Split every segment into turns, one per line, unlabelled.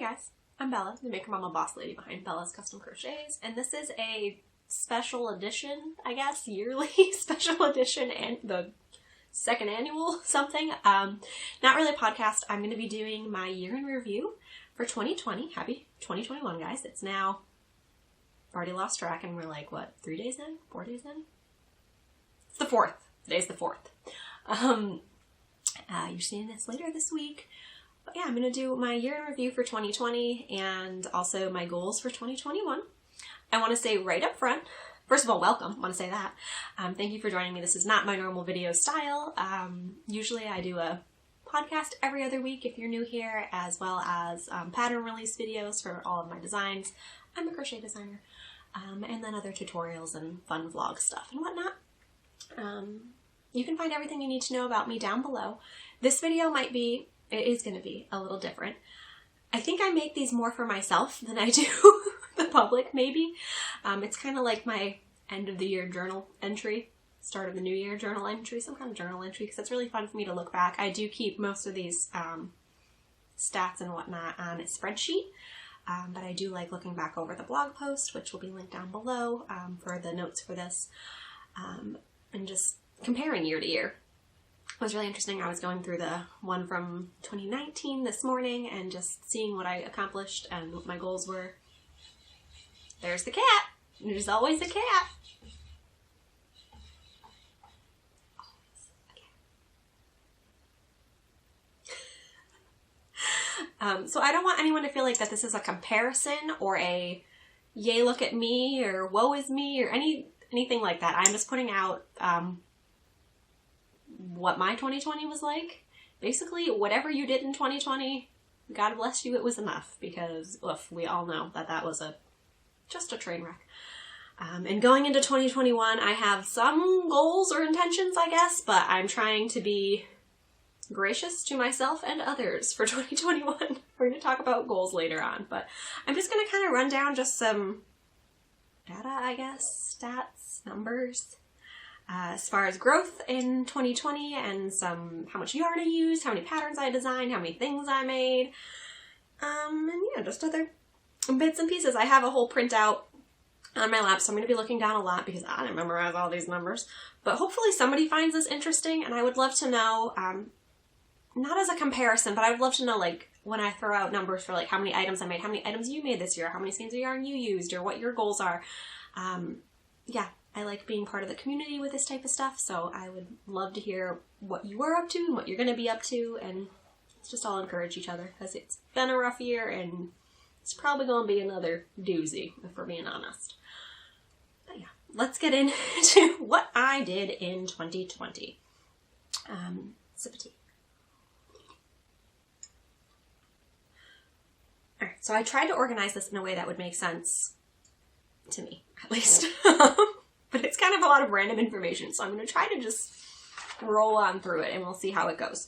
guys, I'm Bella, the Maker Mama boss lady behind Bella's Custom Crochets, and this is a special edition, I guess, yearly special edition, and the second annual something. Not really a podcast. I'm going to be doing my year in review for 2020. Happy 2021, guys. It's now, I've already lost track, and we're like, what, 3 days in? 4 days in? It's the 4th. Today's the 4th. You're seeing this later this week. But yeah, I'm going to do my year in review for 2020 and also my goals for 2021. I want to say right up front, first of all, welcome. I want to say that. Thank you for joining me. This is not my normal video style. Usually I do a podcast every other week if you're new here, as well as pattern release videos for all of my designs. I'm a crochet designer. And then other tutorials and fun vlog stuff and whatnot. You can find everything you need to know about me down below. This video it is going to be a little different. I think I make these more for myself than I do the public, maybe. It's kind of like my end of the year journal entry, start of the new year journal entry, some kind of journal entry, because it's really fun for me to look back. I do keep most of these stats and whatnot on a spreadsheet, but I do like looking back over the blog post, which will be linked down below for the notes for this, and just comparing year to year. It was really interesting. I was going through the one from 2019 this morning and just seeing what I accomplished and what my goals were. There's the cat. There's always a cat. So I don't want anyone to feel like that this is a comparison or a yay look at me or woe is me or anything like that. I'm just putting out what my 2020 was like. Basically, whatever you did in 2020, God bless you, it was enough, because we all know that was just a train wreck. And going into 2021, I have some goals or intentions, I guess, but I'm trying to be gracious to myself and others for 2021. We're going to talk about goals later on, but I'm just going to kind of run down just some data, I guess, stats, numbers, as far as growth in 2020 and how much yarn I used, how many patterns I designed, how many things I made, and yeah, just other bits and pieces. I have a whole printout on my lap, so I'm going to be looking down a lot because I didn't memorize all these numbers, but hopefully somebody finds this interesting, and I would love to know, not as a comparison, but I would love to know, like, when I throw out numbers for, like, how many items I made, how many items you made this year, how many skeins of yarn you used, or what your goals are. Yeah, I like being part of the community with this type of stuff, so I would love to hear what you were up to and what you're going to be up to, and let's just all encourage each other, because it's been a rough year, and it's probably going to be another doozy, if we're being honest. But yeah, let's get into what I did in 2020. Sip of tea. Alright, so I tried to organize this in a way that would make sense to me, at least. But it's kind of a lot of random information, so I'm going to try to just roll on through it, and we'll see how it goes.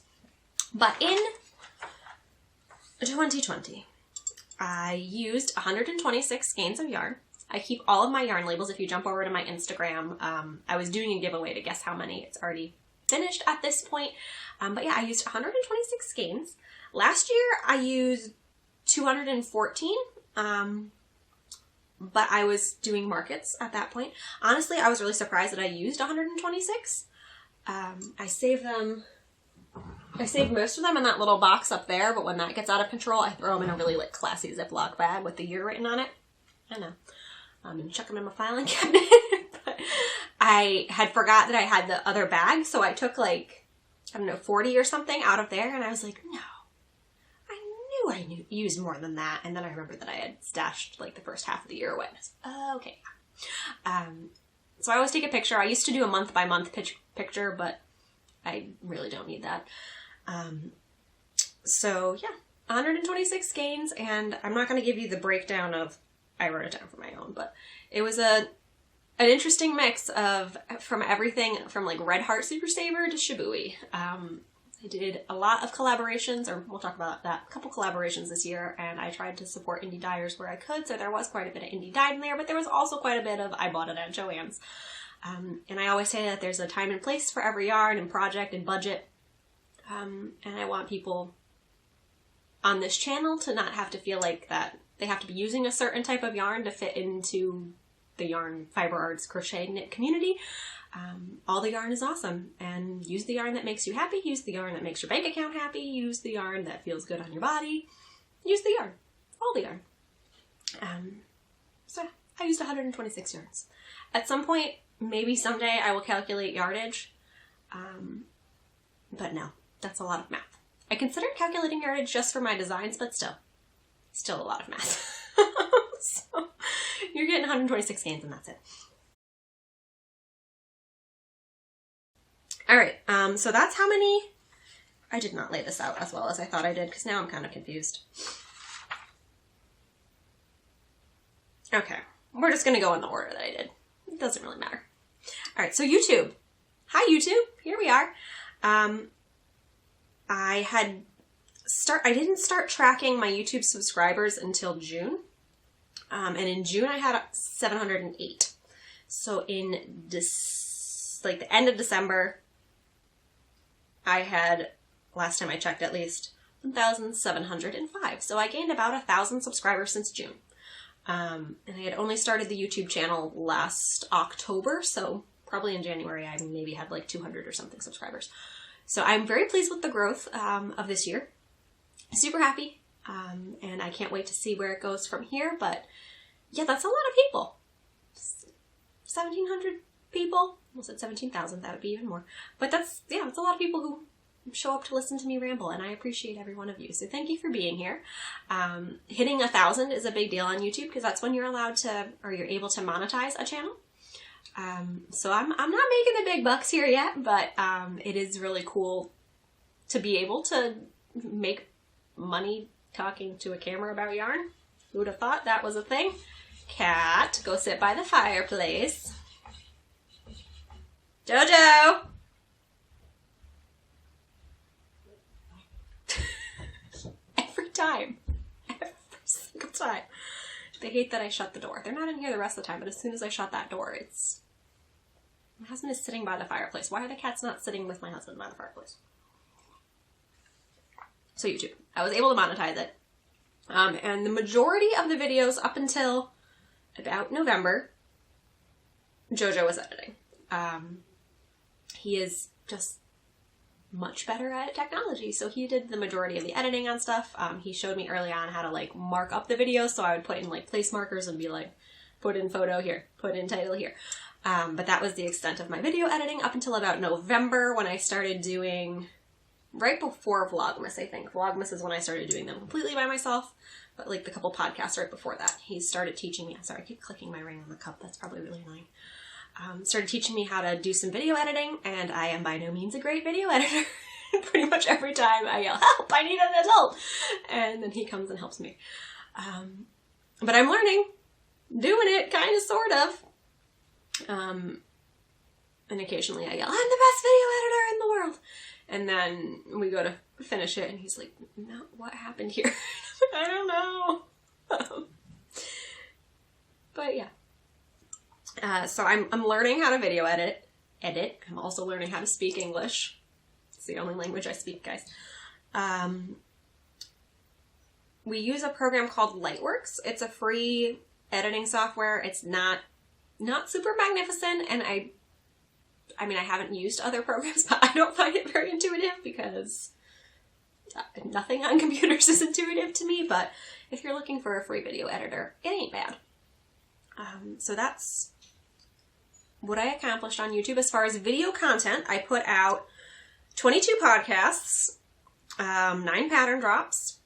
But in 2020, I used 126 skeins of yarn. I keep all of my yarn labels. If you jump over to my Instagram, I was doing a giveaway to guess how many. It's already finished at this point. But yeah, I used 126 skeins. Last year, I used 214. But I was doing markets at that point. Honestly, I was really surprised that I used 126. I saved most of them in that little box up there, but when that gets out of control, I throw them in a really like classy Ziploc bag with the year written on it. I know. And chuck them in my filing cabinet. But I had forgot that I had the other bag, so I took like, 40 or something out of there, and I was like, no. I used more than that, and then I remembered that I had stashed like the first half of the year away. And I was like, okay. So I always take a picture. I used to do a month by month picture, but I really don't need that. So yeah, 126 skeins, and I'm not going to give you the breakdown of, I wrote it down for my own, but it was an interesting mix from everything from like Red Heart Super Saver to Shibui. I did a lot of collaborations, or we'll talk about that, a couple collaborations this year, and I tried to support indie dyers where I could, so there was quite a bit of indie dyed in there, but there was also quite a bit of I bought it at Joann's. And I always say that there's a time and place for every yarn and project and budget, and I want people on this channel to not have to feel like that they have to be using a certain type of yarn to fit into the yarn fiber arts crochet knit community. All the yarn is awesome, and use the yarn that makes you happy, use the yarn that makes your bank account happy, use the yarn that feels good on your body, use the yarn, all the yarn. So I used 126 yarns. At some point, maybe someday, I will calculate yardage, but no, that's a lot of math. I considered calculating yardage just for my designs, but still a lot of math. So you're getting 126 skeins and that's it. All right, so that's how many. I did not lay this out as well as I thought I did, because now I'm kind of confused. Okay, we're just going to go in the order that I did. It doesn't really matter. All right, so YouTube. Hi, YouTube. Here we are. I didn't start tracking my YouTube subscribers until June. And in June, I had 708. So in the end of December, I had, last time I checked at least, 1,705. So I gained about 1,000 subscribers since June. And I had only started the YouTube channel last October, so probably in January I maybe had like 200 or something subscribers. So I'm very pleased with the growth of this year. Super happy, and I can't wait to see where it goes from here, but yeah, that's a lot of people. 1,700 people. Almost at 17,000, that would be even more. But that's a lot of people who show up to listen to me ramble, and I appreciate every one of you. So thank you for being here. Hitting 1,000 is a big deal on YouTube, because that's when you're allowed to, or you're able to monetize a channel. So I'm not making the big bucks here yet, but it is really cool to be able to make money talking to a camera about yarn. Who would have thought that was a thing? Cat, go sit by the fireplace. Jojo! Every single time. They hate that I shut the door. They're not in here the rest of the time, but as soon as I shut that door, my husband is sitting by the fireplace. Why are the cats not sitting with my husband by the fireplace? So YouTube. I was able to monetize it. And the majority of the videos up until about November, Jojo was editing. He is just much better at technology, so he did the majority of the editing on stuff. He showed me early on how to like mark up the videos, so I would put in like place markers and be like, put in photo here, put in title here. But that was the extent of my video editing up until about November, when I started doing, right before Vlogmas, I think. Vlogmas is when I started doing them completely by myself, but like the couple podcasts right before that, he started teaching me. Sorry, I keep clicking my ring on the cup. That's probably really annoying. Started teaching me how to do some video editing, and I am by no means a great video editor. Pretty much every time I yell, help, I need an adult! And then he comes and helps me. But I'm learning, doing it, kind of, sort of. And occasionally I yell, I'm the best video editor in the world! And then we go to finish it, and he's like, no, what happened here? I don't know. But yeah. So I'm learning how to video edit. I'm also learning how to speak English. It's the only language I speak, guys. We use a program called Lightworks. It's a free editing software. It's not super magnificent, and I mean, I haven't used other programs, but I don't find it very intuitive, because nothing on computers is intuitive to me. But if you're looking for a free video editor, it ain't bad. So that's what I accomplished on YouTube. As far as video content, I put out 22 podcasts, 9 pattern drops,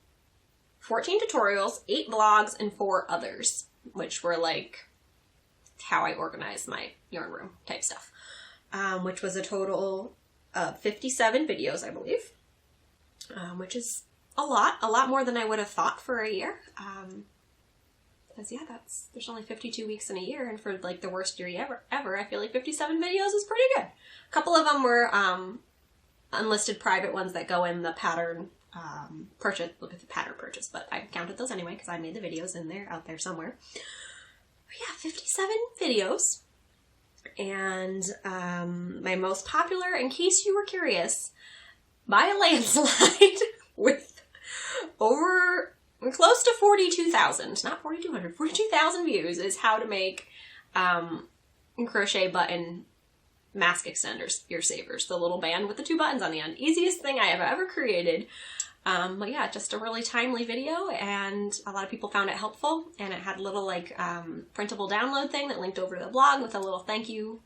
14 tutorials, 8 vlogs, and 4 others, which were like how I organized my yarn room type stuff, which was a total of 57 videos, I believe, which is a lot more than I would have thought for a year. Because yeah, there's only 52 weeks in a year, and for like the worst year ever, I feel like 57 videos is pretty good. A couple of them were unlisted private ones that go in the pattern purchase, look at the pattern purchase, but I counted those anyway because I made the videos in there, out there somewhere. But yeah, 57 videos. And my most popular, in case you were curious, by a landslide, with over close to 42,000, not 4,200, 42,000 views is how to make crochet button mask extenders, ear savers, the little band with the 2 buttons on the end. Easiest thing I have ever created. But yeah, just a really timely video, and a lot of people found it helpful, and it had a little like printable download thing that linked over to the blog with a little thank you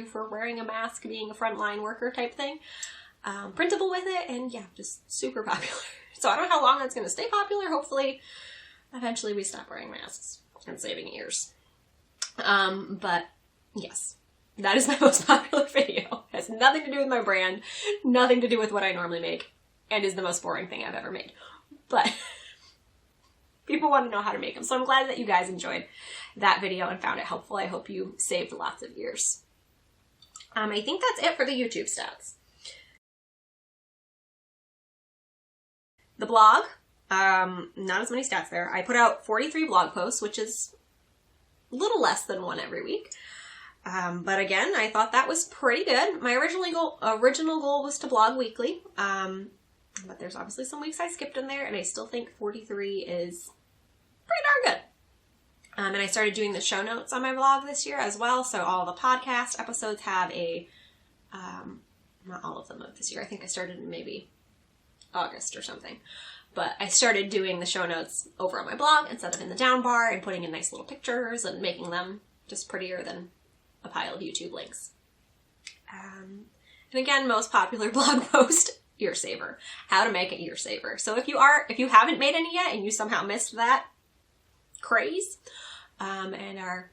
for wearing a mask, being a frontline worker type thing. Printable with it, and yeah, just super popular. So I don't know how long that's going to stay popular. Hopefully eventually we stop wearing masks and saving ears. But yes, that is my most popular video. It has nothing to do with my brand, nothing to do with what I normally make, and is the most boring thing I've ever made. But people want to know how to make them. So I'm glad that you guys enjoyed that video and found it helpful. I hope you saved lots of ears. I think that's it for the YouTube stats. The blog, not as many stats there. I put out 43 blog posts, which is a little less than one every week. But again, I thought that was pretty good. My original goal was to blog weekly, but there's obviously some weeks I skipped in there, and I still think 43 is pretty darn good. And I started doing the show notes on my blog this year as well, so all the podcast episodes have a, not all of them this year, I think I started in maybe August or something, but I started doing the show notes over on my blog instead of in the down bar, and putting in nice little pictures and making them just prettier than a pile of YouTube links. And again, most popular blog post, ear saver. How to make an ear saver. So if you haven't made any yet and you somehow missed that craze, and are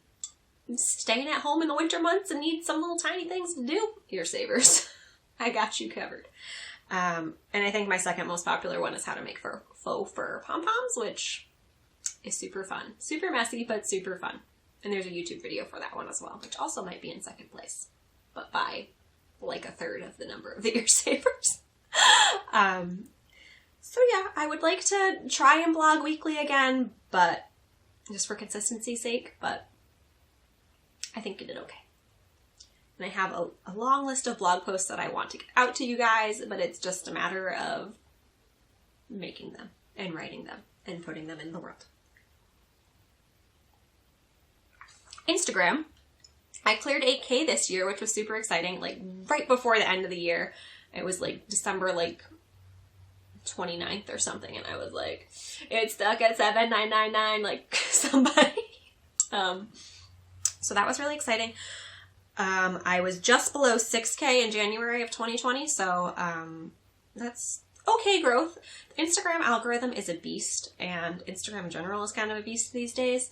staying at home in the winter months and need some little tiny things to do, ear savers. I got you covered. And I think my second most popular one is how to make faux fur pom-poms, which is super fun. Super messy, but super fun. And there's a YouTube video for that one as well, which also might be in second place, but by like a third of the number of the ear savers. So yeah, I would like to try and blog weekly again, but just for consistency's sake, but I think I did okay. And I have a long list of blog posts that I want to get out to you guys, but it's just a matter of making them and writing them and putting them in the world. Instagram. I cleared 8K this year, which was super exciting, like right before the end of the year. It was like December 29th or something, and I was like, it's stuck at 7,999, like somebody. So that was really exciting. I was just below 6K in January of 2020, so that's okay growth. The Instagram algorithm is a beast, and Instagram in general is kind of a beast these days.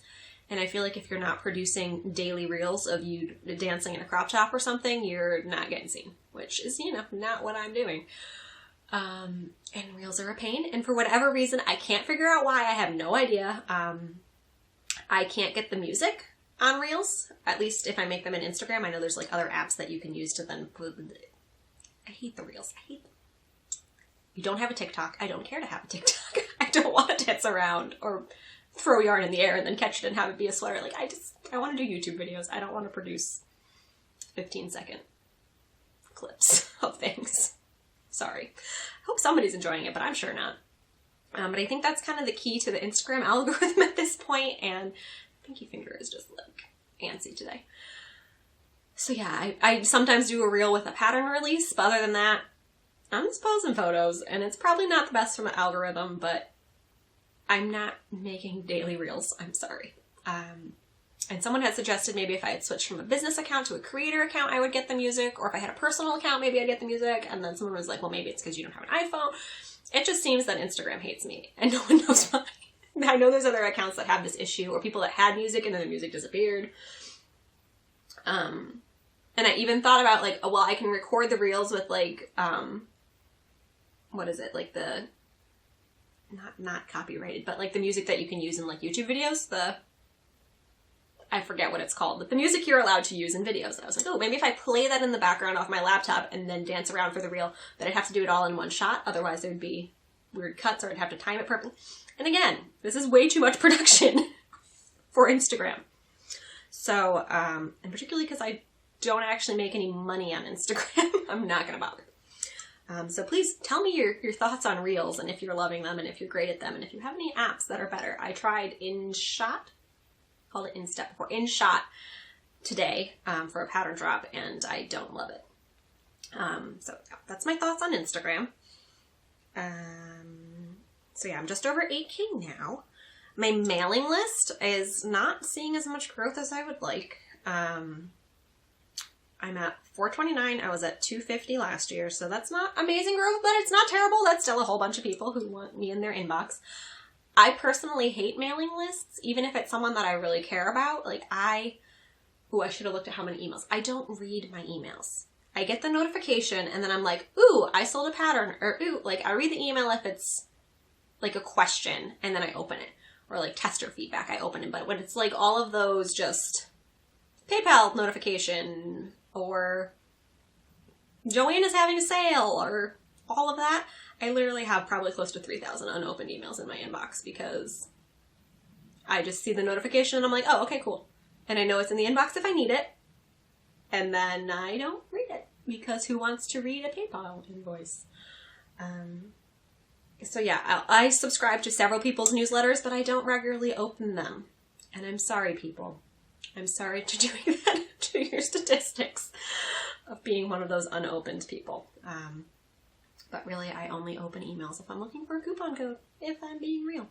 And I feel like if you're not producing daily reels of you dancing in a crop top or something, you're not getting seen, which is, not what I'm doing. And reels are a pain. And for whatever reason, I can't figure out why. I have no idea. I can't get the music on reels, at least if I make them in Instagram. I know there's like other apps that you can use to then put. I hate the reels. I hate them. You don't have a TikTok. I don't care to have a TikTok. I don't want to dance around or throw yarn in the air and then catch it and have it be a slur. Like, I want to do YouTube videos. I don't want to produce 15-second clips of things. Sorry. I hope somebody's enjoying it, but I'm sure not. But I think that's kind of the key to the Instagram algorithm at this point, and pinky finger is just like antsy today. So yeah, I sometimes do a reel with a pattern release, but other than that, I'm just posting photos, and it's probably not the best from an algorithm, but I'm not making daily reels. I'm sorry. And someone had suggested maybe if I had switched from a business account to a creator account, I would get the music, or if I had a personal account, maybe I'd get the music. And then someone was like, well, maybe it's because you don't have an iPhone. It just seems that Instagram hates me, and no one knows why. I know there's other accounts that have this issue, or people that had music and then the music disappeared. And I even thought about like, oh, well, I can record the reels with like, what is it? Like the, not copyrighted, but like the music that you can use in like YouTube videos, I forget what it's called, but the music you're allowed to use in videos. And I was like, oh, maybe if I play that in the background off my laptop and then dance around for the reel, then I'd have to do it all in one shot. Otherwise there'd be weird cuts, or I'd have to time it perfectly. And again, this is way too much production for Instagram. So, and particularly because I don't actually make any money on Instagram, I'm not going to bother. So please tell me your thoughts on Reels, and if you're loving them, and if you're great at them, and if you have any apps that are better. I tried InShot, called it InStep before, InShot today for a pattern drop, and I don't love it. So that's my thoughts on Instagram. So yeah, I'm just over 8K now. My mailing list is not seeing as much growth as I would like. I'm at 429. I was at 250 last year, so that's not amazing growth, but it's not terrible. That's still a whole bunch of people who want me in their inbox. I personally hate mailing lists, even if it's someone that I really care about. Like I should have looked at how many emails. I don't read my emails. I get the notification and then I'm like, ooh, I sold a pattern, or ooh, like I read the email if it's like a question and then I open it, or like tester feedback, I open it. But when it's like all of those just PayPal notification or Joanne is having a sale or all of that, I literally have probably close to 3,000 unopened emails in my inbox because I just see the notification and I'm like, oh, okay, cool. And I know it's in the inbox if I need it. And then I don't read it because who wants to read a PayPal invoice? So yeah, I subscribe to several people's newsletters, but I don't regularly open them. And I'm sorry, people. I'm sorry to doing that to your statistics of being one of those unopened people. But really, I only open emails if I'm looking for a coupon code, if I'm being real.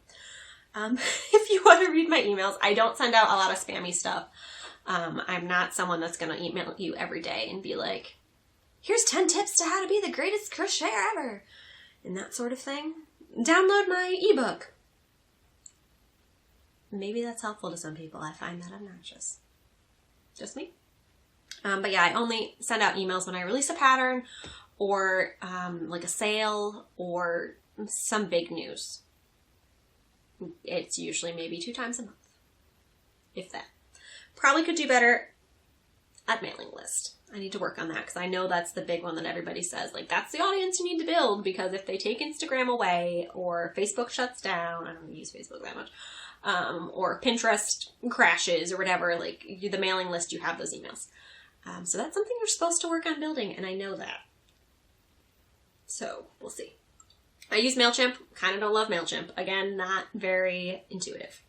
If you want to read my emails, I don't send out a lot of spammy stuff. I'm not someone that's going to email you every day and be like, here's 10 tips to how to be the greatest crocheter ever, and that sort of thing. Download my ebook. Maybe that's helpful to some people. I find that obnoxious. Just me. But yeah, I only send out emails when I release a pattern or like a sale or some big news. It's usually maybe 2 times a month, if that. Probably could do better at mailing list. I need to work on that because I know that's the big one that everybody says. Like, that's the audience you need to build, because if they take Instagram away or Facebook shuts down, I don't use Facebook that much, or Pinterest crashes or whatever, like the mailing list, you have those emails. So that's something you're supposed to work on building, and I know that. So we'll see. I use MailChimp. Kind of don't love MailChimp. Again, not very intuitive.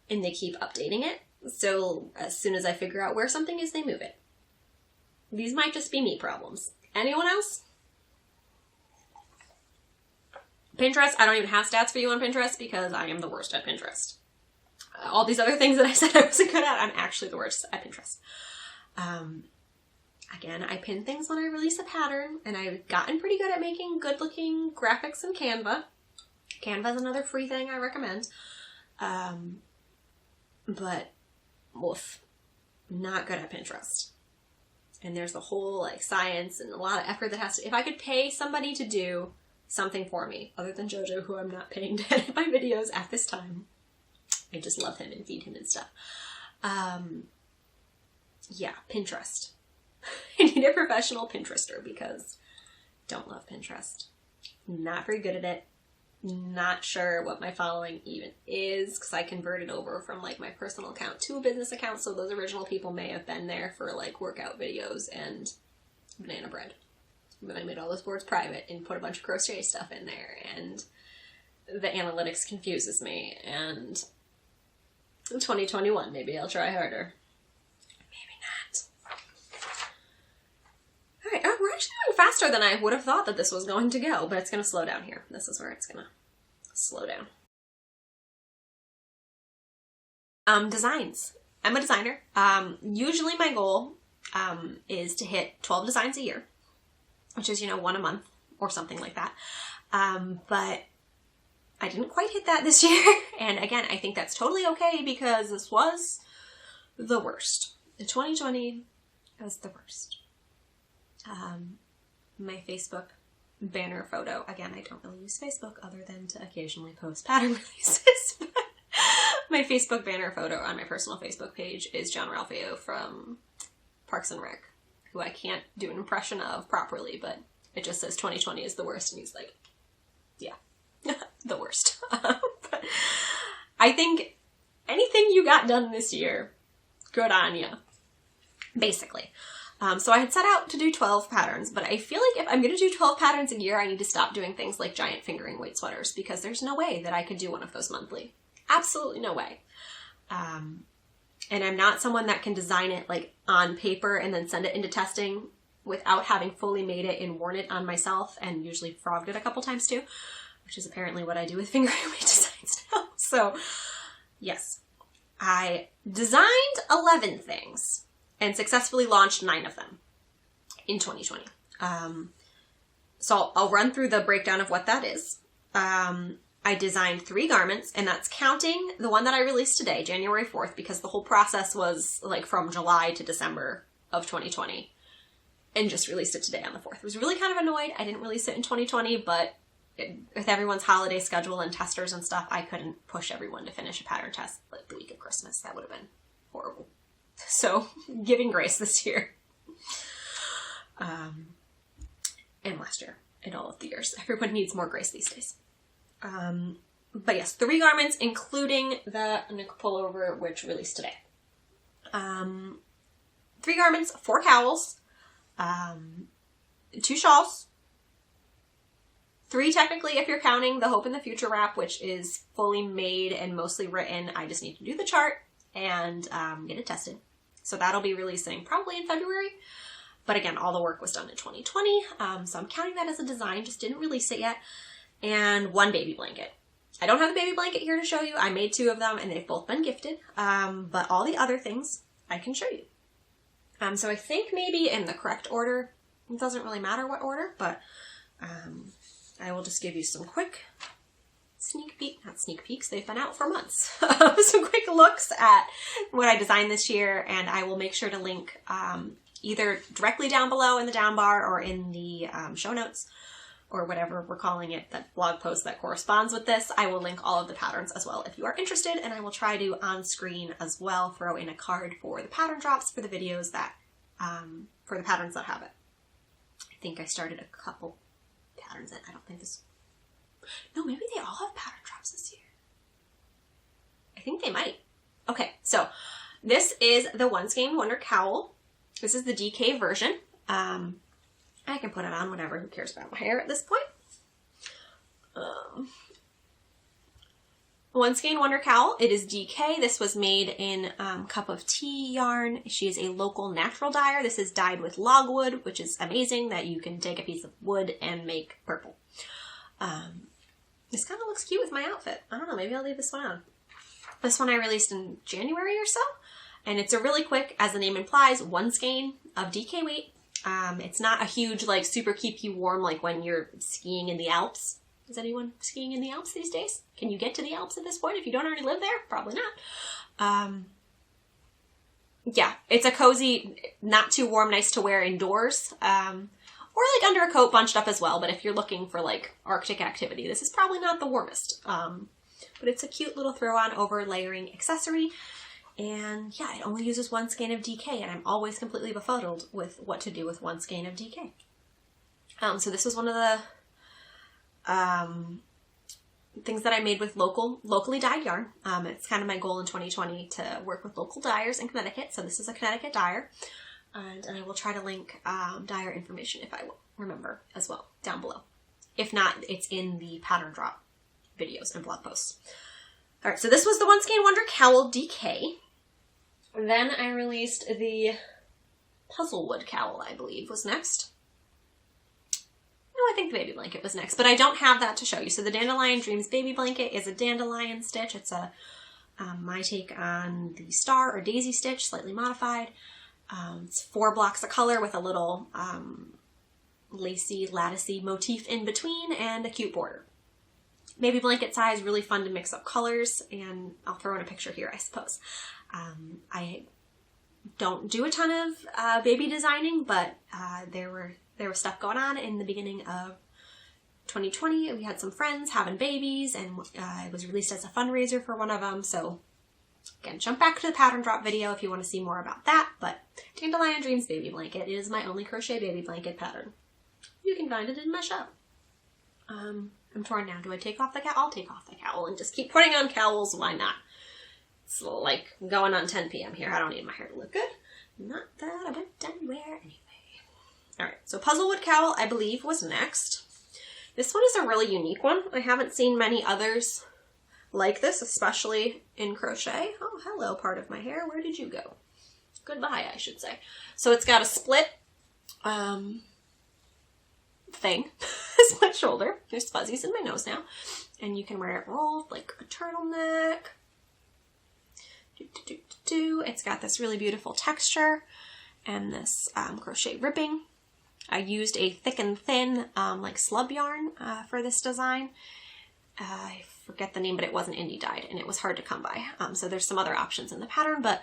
And they keep updating it. So as soon as I figure out where something is, they move it. These might just be me problems. Anyone else? Pinterest, I don't even have stats for you on Pinterest because I am the worst at Pinterest. All these other things that I said I wasn't good at, I'm actually the worst at Pinterest. Again, I pin things when I release a pattern, and I've gotten pretty good at making good-looking graphics in Canva. Canva is another free thing I recommend. But, woof, not good at Pinterest. And there's a whole, like, science and a lot of effort that has to... If I could pay somebody to do something for me, other than JoJo, who I'm not paying to edit my videos at this time. I just love him and feed him and stuff. Yeah, Pinterest. I need a professional Pinterester because don't love Pinterest. Not very good at it. Not sure what my following even is because I converted over from like my personal account to a business account, so those original people may have been there for like workout videos and banana bread. But I made all those boards private and put a bunch of crochet stuff in there, and the analytics confuses me, and in 2021 maybe I'll try harder. Alright, we're actually going faster than I would have thought that this was going to go, but it's going to slow down here. This is where it's going to slow down. Designs. I'm a designer. Usually my goal is to hit 12 designs a year, which is, 1 a month or something like that. But I didn't quite hit that this year. And again, I think that's totally okay because this was the worst. 2020 was the worst. My Facebook banner photo. Again, I don't really use Facebook other than to occasionally post pattern releases. But my Facebook banner photo on my personal Facebook page is John Ralphio from Parks and Rec, who I can't do an impression of properly, but it just says 2020 is the worst, and he's like, yeah, the worst. But I think anything you got done this year, good on ya, basically. So I had set out to do 12 patterns, but I feel like if I'm going to do 12 patterns a year, I need to stop doing things like giant fingering weight sweaters, because there's no way that I could do one of those monthly. Absolutely no way. And I'm not someone that can design it like on paper and then send it into testing without having fully made it and worn it on myself, and usually frogged it a couple times too, which is apparently what I do with fingering weight designs now. So yes, I designed 11 things and successfully launched 9 of them in 2020. So I'll run through the breakdown of what that is. I designed 3 garments, and that's counting the one that I released today, January 4th, because the whole process was like from July to December of 2020, and just released it today on the 4th. I was really kind of annoyed I didn't release it in 2020, but with everyone's holiday schedule and testers and stuff, I couldn't push everyone to finish a pattern test like the week of Christmas. That would have been horrible. So, giving grace this year. And last year, and all of the years. Everyone needs more grace these days. But yes, 3 garments, including the Nick pullover, which released today. 3 garments, 4 cowls, 2 shawls, 3 technically if you're counting the Hope in the Future wrap, which is fully made and mostly written. I just need to do the chart and get it tested. So that'll be releasing probably in February. But again, all the work was done in 2020. So I'm counting that as a design, just didn't release it yet. And 1 baby blanket. I don't have the baby blanket here to show you. I made 2 of them and they've both been gifted. But all the other things I can show you. So I think maybe in the correct order. It doesn't really matter what order, but I will just give you some quick not sneak peeks, they've been out for months. Some quick looks at what I designed this year, and I will make sure to link either directly down below in the down bar or in the show notes, or whatever we're calling it, that blog post that corresponds with this. I will link all of the patterns as well if you are interested, and I will try to on screen as well throw in a card for the pattern drops for the videos that for the patterns that have it. I think I started a couple patterns in. I don't think this. No, maybe they all have pattern drops this year. I think they might. Okay, so this is the One Skein Wonder Cowl. This is the DK version. I can put it on whenever. Who cares about my hair at this point? One Skein Wonder Cowl. It is DK. This was made in Cup of Tea yarn. She is a local natural dyer. This is dyed with logwood, which is amazing that you can take a piece of wood and make purple. This kind of looks cute with my outfit. I don't know, maybe I'll leave this one on. This one I released in January or so, and it's a really quick, as the name implies, 1 skein of DK weight. It's not a huge, like, super keep you warm like when you're skiing in the Alps. Is anyone skiing in the Alps these days? Can you get to the Alps at this point if you don't already live there? Probably not. Yeah, it's a cozy, not too warm, nice to wear indoors. Or like under a coat bunched up as well, but if you're looking for like Arctic activity, this is probably not the warmest. But it's a cute little throw-on over layering accessory. And yeah, it only uses 1 skein of DK, and I'm always completely befuddled with what to do with 1 skein of DK. So this was one of the things that I made with locally dyed yarn. It's kind of my goal in 2020 to work with local dyers in Connecticut. So this is a Connecticut dyer. And I will try to link dyer information if I remember as well down below. If not, it's in the pattern drop videos and blog posts. All right, so this was the One Skein Wonder Cowl DK. Then I released the Puzzlewood Cowl, I believe, was next. No, I think the baby blanket was next, but I don't have that to show you. So the Dandelion Dreams baby blanket is a dandelion stitch. It's a my take on the star or daisy stitch, slightly modified. It's 4 blocks of color with a little lacy, latticey motif in between and a cute border. Baby blanket size, really fun to mix up colors, and I'll throw in a picture here, I suppose. I don't do a ton of baby designing, but there was stuff going on in the beginning of 2020. We had some friends having babies, and it was released as a fundraiser for one of them, so again, jump back to the pattern drop video if you want to see more about that, but Dandelion Dreams baby blanket is my only crochet baby blanket pattern. You can find it in my shop. I'm torn now. Do I take off the cowl? I'll take off the cowl and just keep putting on cowls. Why not? It's like going on 10 p.m. here. I don't need my hair to look good. Not that I went anywhere anyway. Alright, so Puzzlewood Cowl, I believe, was next. This one is a really unique one. I haven't seen many others like this, especially in crochet. Oh, hello, part of my hair. Where did you go? Goodbye, I should say. So it's got a split thing. Split shoulder. There's fuzzies in my nose now. And you can wear it rolled like a turtleneck. It's got this really beautiful texture and this crochet ribbing. I used a thick and thin like slub yarn for this design. I forget the name, but it wasn't indie dyed and it was hard to come by. So there's some other options in the pattern, but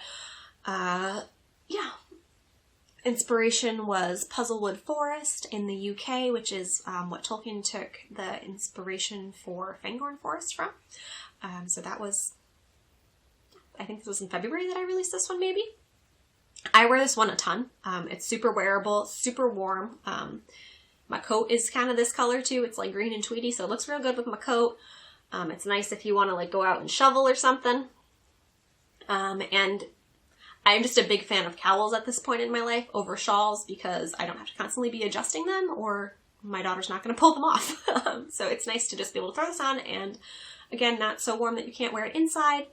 yeah. Inspiration was Puzzlewood Forest in the UK, which is what Tolkien took the inspiration for Fangorn Forest from. So that was, I think this was in February that I released this one, maybe. I wear this one a ton. It's super wearable, super warm. My coat is kind of this color too. It's like green and tweedy, so it looks real good with my coat. It's nice if you want to like go out and shovel or something. And I'm just a big fan of cowls at this point in my life over shawls because I don't have to constantly be adjusting them or my daughter's not going to pull them off. So it's nice to just be able to throw this on and again, not so warm that you can't wear it inside.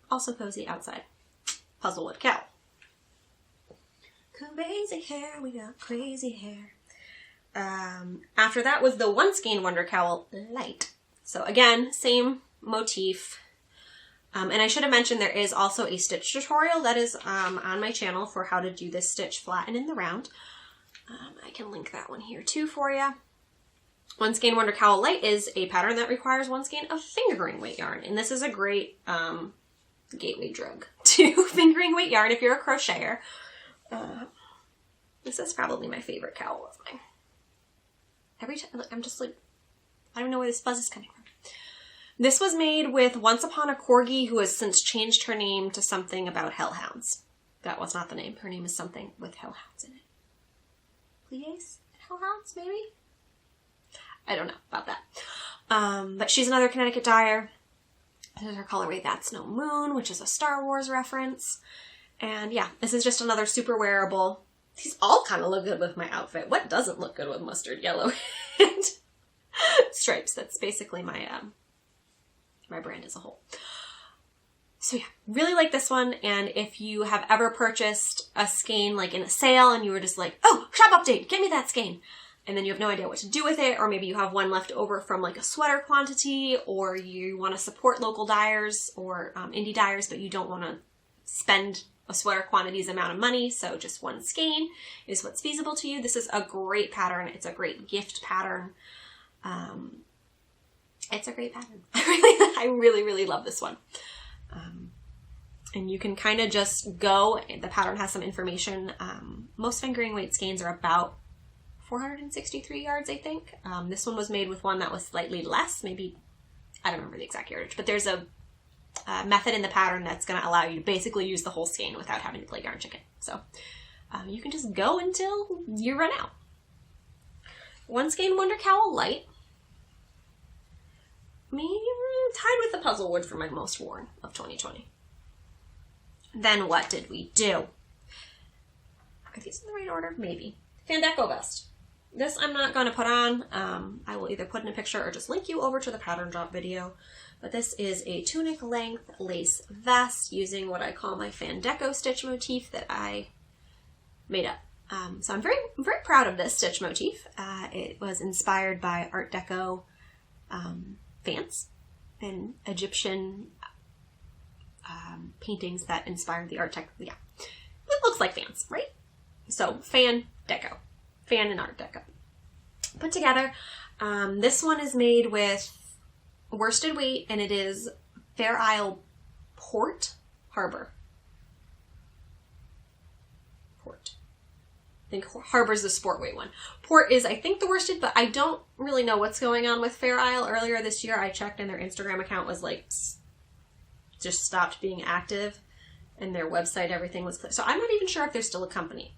Also cozy outside. Puzzlewood Cowl. Crazy hair, we got crazy hair. After that was the One Skein Wonder Cowl Light. So again, same motif. And I should have mentioned there is also a stitch tutorial that is on my channel for how to do this stitch flatten in the round. I can link that one here too for you. One Skein Wonder Cowl Light is a pattern that requires 1 skein of fingering weight yarn. And this is a great gateway drug to fingering weight yarn if you're a crocheter. This is probably my favorite cowl of mine. Every time, I'm just like, I don't know where this fuzz is coming from. This was made with Once Upon a Corgi, who has since changed her name to something about hellhounds. That was not the name. Her name is something with hellhounds in it. Please? Hellhounds, maybe? I don't know about that. But she's another Connecticut dyer. This is her colorway That's No Moon, which is a Star Wars reference. And yeah, this is just another super wearable. These all kind of look good with my outfit. What doesn't look good with mustard yellow and stripes? That's basically my my brand as a whole. So yeah, really like this one. And if you have ever purchased a skein like in a sale and you were just like, oh, shop update, get me that skein. And then you have no idea what to do with it, or maybe you have one left over from like a sweater quantity, or you want to support local dyers or indie dyers, but you don't want to spend a sweater quantity's amount of money, so just 1 skein is what's feasible to you. This is a great pattern. It's a great gift pattern. It's a great pattern. I really love this one. And you can kind of just go, the pattern has some information. Most fingering weight skeins are about 463 yards, I think. This one was made with one that was slightly less, maybe, I don't remember the exact yardage, but there's a method in the pattern that's going to allow you to basically use the whole skein without having to play yarn chicken. So you can just go until you run out. One Skein Wonder Cowl Light. Maybe tied with the Puzzlewood for my most worn of 2020. Then what did we do? Are these in the right order? Maybe. Fandeco Vest. This I'm not going to put on. I will either put in a picture or just link you over to the pattern drop video. But this is a tunic length lace vest using what I call my Fandeco stitch motif that I made up. So I'm very proud of this stitch motif. It was inspired by Art Deco fans and Egyptian paintings that inspired the Art Deco. Yeah, it looks like fans, right? So Fandeco, fan and Art Deco put together. This one is made with worsted weight, and it is Fair Isle Port Harbor. Port. I think Harbor's the sport weight one. Port is, I think, the worsted, but I don't really know what's going on with Fair Isle. Earlier this year, I checked, and their Instagram account was like just stopped being active, and their website, everything was clear. So I'm not even sure if they're still a company.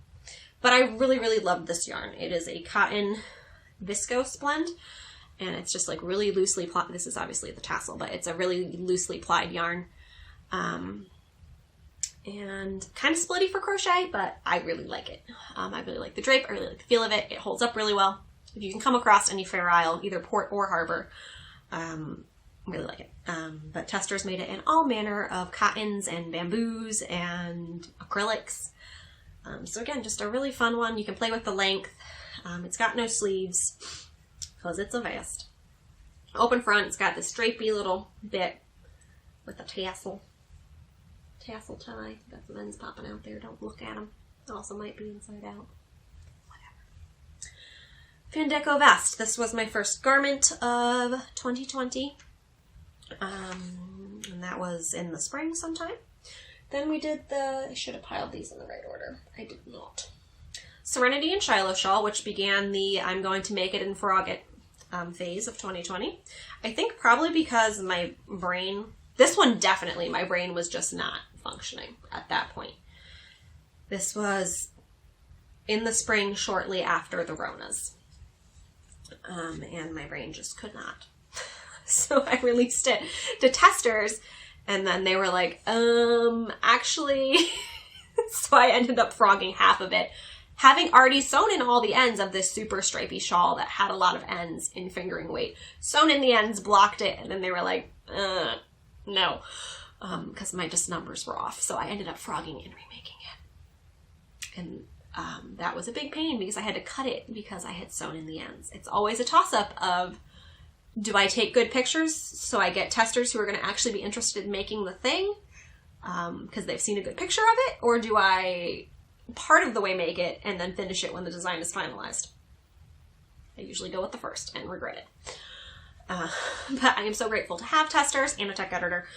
But I really loved this yarn. It is a cotton viscose blend. And it's just like really loosely plied. This is obviously the tassel, but it's a really loosely plied yarn. and kind of splitty for crochet, but I really like it. I really like the drape. I really like the feel of it. It holds up really well. If you can come across any Fair Isle, either port or harbor, really like it. But Testers made it in all manner of cottons and bamboos and acrylics. So again, just a really fun one. You can play with the length. It's got no sleeves because it's a vest. Open front, it's got this drapey little bit with a tassel tie. Got some ends popping out there. Don't look at them. Also might be inside out. Fandeco vest. This was my first garment of 2020. And that was in the spring sometime. Then we did I should have piled these in the right order. I did not. Serenity and Shiloh shawl, which began the I'm going to make it and frog it phase of 2020. I think probably because my brain, this one definitely, my brain was just not functioning at that point. This was in the spring shortly after the Ronas. And my brain just could not. So I released it to Testers, and then they were like, actually, so I ended up frogging half of it, having already sewn in all the ends of this super stripy shawl that had a lot of ends in fingering weight. Sewn in the ends, blocked it, and then they were like, no, because my just numbers were off. So I ended up frogging and remaking it. And that was a big pain because I had to cut it because I had sewn in the ends. It's always a toss-up of, do I take good pictures so I get testers who are going to actually be interested in making the thing because they've seen a good picture of it, or do I part of the way make it and then finish it when the design is finalized? I usually go with the first and regret it. But I am so grateful to have testers and a tech editor,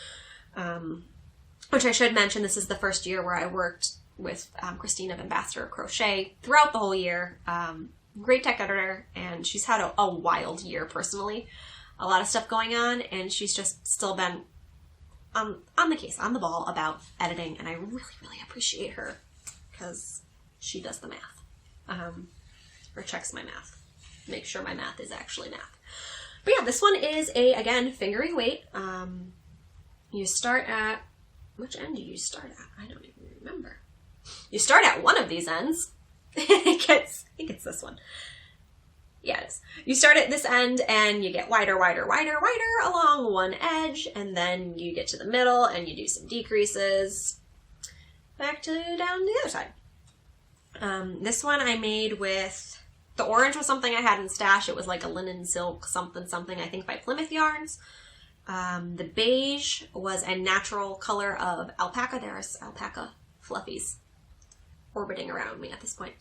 which I should mention, this is the first year where I worked with Christine of Ambassador of Crochet throughout the whole year. Great tech editor, and she's had a wild year personally. A lot of stuff going on, and she's just still been on the case, on the ball about editing, and I really, really appreciate her because she does the math. Or checks my math. Make sure my math is actually math. But yeah, this one is again, fingering weight. You start at, which end do you start at? I don't even remember. You start at one of these ends. I think it's this one. Yeah, it is. You start at this end and you get wider, wider, wider, wider along one edge, and then you get to the middle and you do some decreases back to down the other side. This one I made with, the orange was something I had in stash. It was like a linen silk something, I think by Plymouth Yarns. The beige was a natural color of alpaca. There's alpaca fluffies orbiting around me at this point,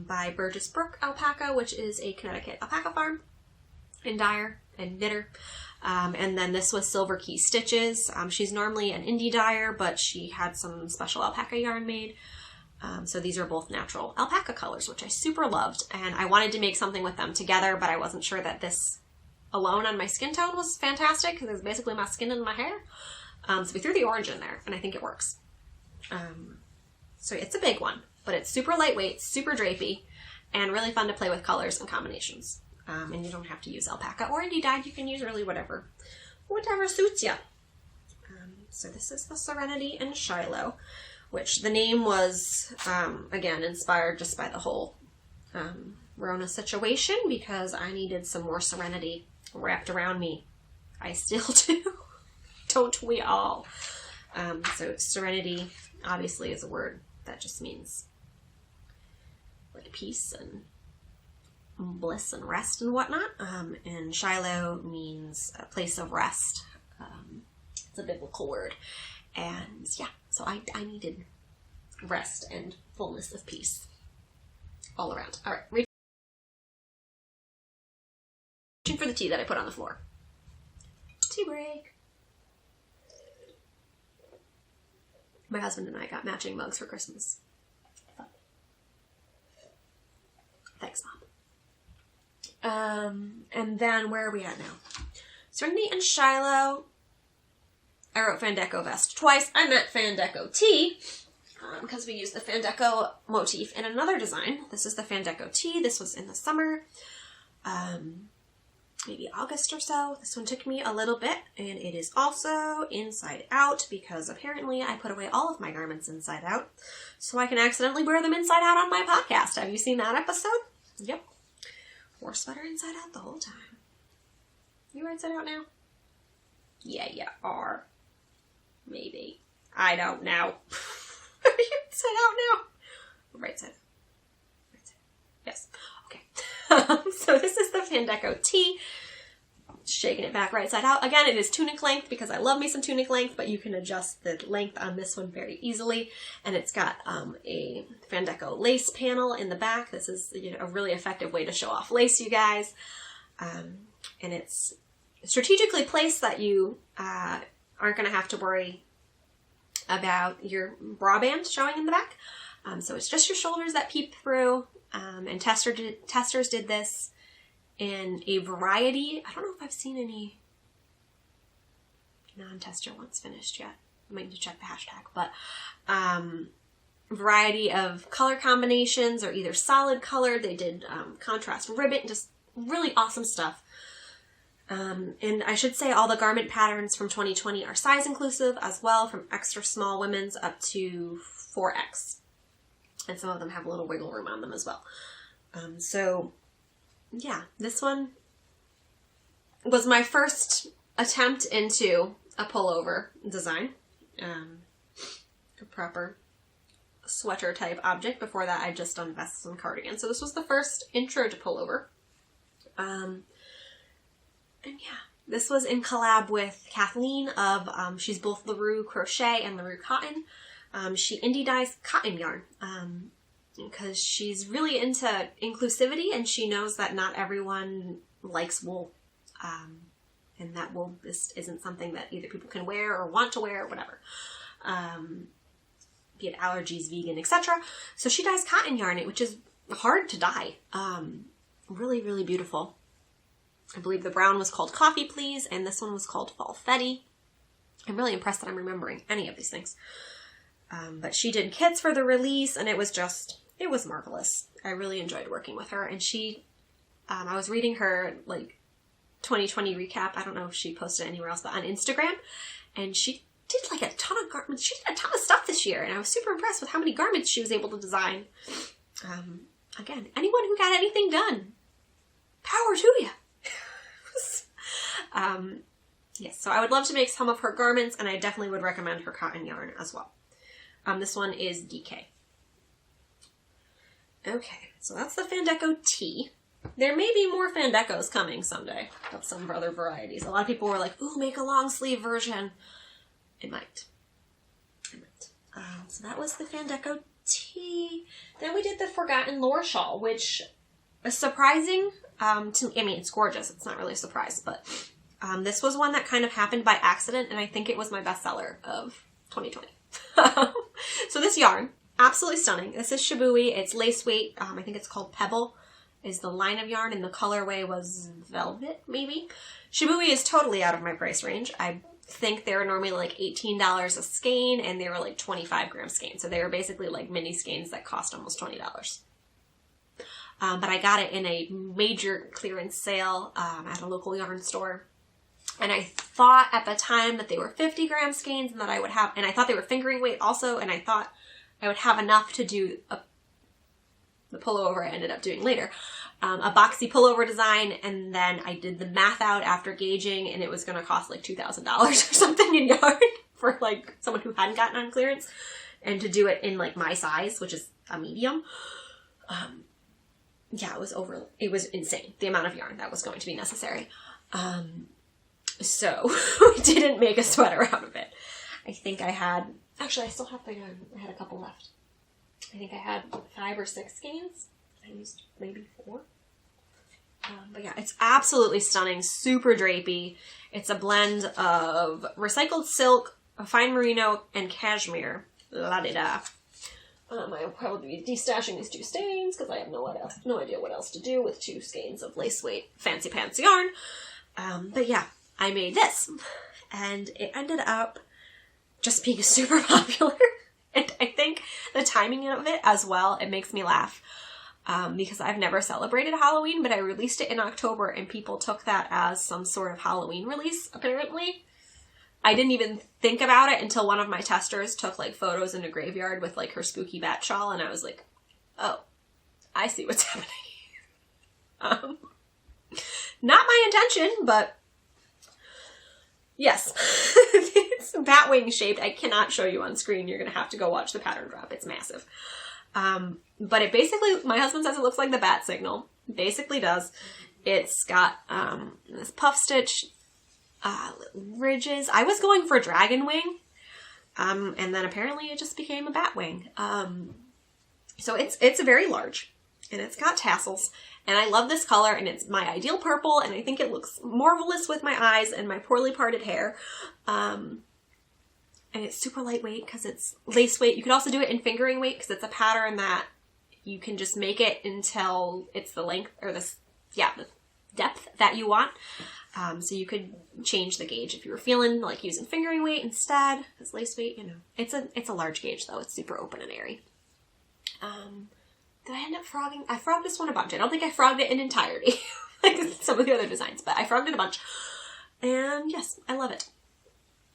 by Burgess Brook Alpaca, which is a Connecticut alpaca farm and dyer and knitter. And then this was Silver Key Stitches. She's normally an indie dyer, but she had some special alpaca yarn made. So these are both natural alpaca colors, which I super loved. And I wanted to make something with them together, but I wasn't sure that this alone on my skin tone was fantastic because it's basically my skin and my hair. So we threw the orange in there, and I think it works. So it's a big one, but it's super lightweight, super drapey, and really fun to play with colors and combinations. And you don't have to use alpaca or indie dye. You can use really whatever suits you. So this is the Serenity and Shiloh, which the name was, again, inspired just by the whole Rona situation because I needed some more serenity wrapped around me. I still do. Don't we all? So serenity obviously is a word that just means like peace and bliss and rest and whatnot. And Shiloh means a place of rest. It's a biblical word. And yeah, so I needed rest and fullness of peace all around. All right, reaching for the tea that I put on the floor. Tea break. My husband and I got matching mugs for Christmas. Fun. Thanks, Mom. And then where are we at now? Serenity and Shiloh. I wrote Fandeco vest twice. I meant Fandeco tee because we used the Fandeco motif in another design. This is the Fandeco tee. This was in the summer. maybe August or so. This one took me a little bit, and it is also inside out because apparently I put away all of my garments inside out so I can accidentally wear them inside out on my podcast. Have you seen that episode? Yep. Wore sweater inside out the whole time. You inside out now? Yeah, you are. Maybe. I don't know. Are you inside out now? Right side. Right side. Yes. Okay. So this is the Fandeco tee. Shaking it back right side out. Again, it is tunic length because I love me some tunic length, but you can adjust the length on this one very easily. And it's got a Fandeco lace panel in the back. This is a really effective way to show off lace, you guys. And it's strategically placed that you aren't going to have to worry about your bra band showing in the back. So it's just your shoulders that peep through. And testers did this in a variety. I don't know if I've seen any non-tester ones finished yet. I might need to check the hashtag, but variety of color combinations, or either solid colored. They did contrast ribbon, just really awesome stuff. And I should say all the garment patterns from 2020 are size inclusive as well, from extra small women's up to 4X. And some of them have a little wiggle room on them as well. So yeah, this one was my first attempt into a pullover design. A proper sweater type object. Before that, I'd just done vests and cardigans. So this was the first intro to pullover. And yeah, this was in collab with Kathleen of, she's both LaRue Crochet and LaRue Cotton. She indie dyes cotton yarn, because she's really into inclusivity, and she knows that not everyone likes wool, and that wool just isn't something that either people can wear or want to wear or whatever, be it allergies, vegan, etc. So she dyes cotton yarn, which is hard to dye. Really, really beautiful. I believe the brown was called Coffee Please, and this one was called Falfetti. I'm really impressed that I'm remembering any of these things. But she did kits for the release, and it was marvelous. I really enjoyed working with her, and she, I was reading her, 2020 recap. I don't know if she posted anywhere else, but on Instagram, and she did, a ton of garments. She did a ton of stuff this year, and I was super impressed with how many garments she was able to design. Again, anyone who got anything done, power to you. Yes, so I would love to make some of her garments, and I definitely would recommend her cotton yarn as well. This one is DK. Okay, so that's the Fandeco tee. There may be more Fandecos coming someday of some other varieties. A lot of people were like, ooh, make a long sleeve version. It might. So that was the Fandeco tee. Then we did the Forgotten Lore shawl, which is surprising. To me, I mean, it's gorgeous. It's not really a surprise, but this was one that kind of happened by accident, and I think it was my bestseller of 2020. So this yarn, absolutely stunning. This is Shibui. It's lace weight. I think it's called Pebble is the line of yarn, and the colorway was Velvet, maybe. Shibui is totally out of my price range. I think they were normally $18 a skein, and they were 25 gram skeins. So they were basically mini skeins that cost almost $20. But I got it in a major clearance sale at a local yarn store. And I thought at the time that they were 50 gram skeins, and that I would have, and I thought they were fingering weight also, and I thought I would have enough to do the pullover I ended up doing later. A boxy pullover design, and then I did the math out after gauging, and it was going to cost $2,000 or something in yarn for someone who hadn't gotten on clearance, and to do it in my size, which is a medium. Yeah, it was insane, the amount of yarn that was going to be necessary. So we didn't make a sweater out of it. I think I had, actually I still have the yarn. I had a couple left. I think I had 5 or 6 skeins. I used maybe 4. But yeah, it's absolutely stunning, super drapey. It's a blend of recycled silk, fine merino, and cashmere. La-di-da. I'll probably be destashing these 2 skeins because I have no idea what else to do with 2 skeins of lace weight fancy pants yarn. But yeah, I made this, and it ended up just being super popular. And I think the timing of it as well, it makes me laugh. because I've never celebrated Halloween, but I released it in October and people took that as some sort of Halloween release, apparently. I didn't even think about it until one of my testers took like photos in a graveyard with like her spooky bat shawl, and I was like, oh, I see what's happening. Not my intention, but yes. It's batwing shaped. I cannot show you on screen. You're going to have to go watch the pattern drop. It's massive. But it basically, my husband says it looks like the bat signal. It basically does. It's got this puff stitch ridges. I was going for dragon wing, and then apparently it just became a bat wing. So it's very large, and it's got tassels, and I love this color, and it's my ideal purple, and I think it looks marvelous with my eyes and my poorly parted hair. And it's super lightweight because it's lace weight. You could also do it in fingering weight because it's a pattern that you can just make it until it's the length or the depth that you want. So you could change the gauge if you were feeling like using fingering weight instead, because lace weight, you know, it's a large gauge though. It's super open and airy. Did I end up frogging? I frogged this one a bunch. I don't think I frogged it in entirety, like some of the other designs, but I frogged it a bunch. And yes, I love it.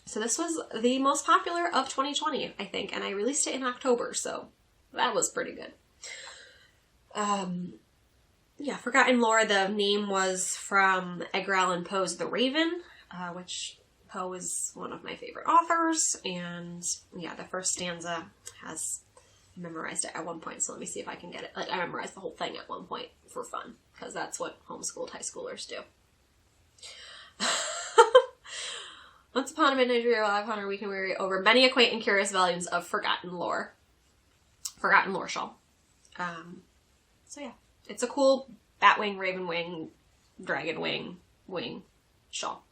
So this was the most popular of 2020, I think, and I released it in October, so that was pretty good. Yeah, Forgotten Lore, the name was from Edgar Allan Poe's The Raven, which Poe is one of my favorite authors, and yeah, the first stanza has memorized it at one point, so let me see if I can get it. Like, I memorized the whole thing at one point for fun, because that's what homeschooled high schoolers do. Once upon a midnight dreary live hunter, we can weary over many a quaint and curious volumes of Forgotten Lore. Forgotten Lore Shawl. So yeah, it's a cool batwing, raven wing, dragon wing shawl.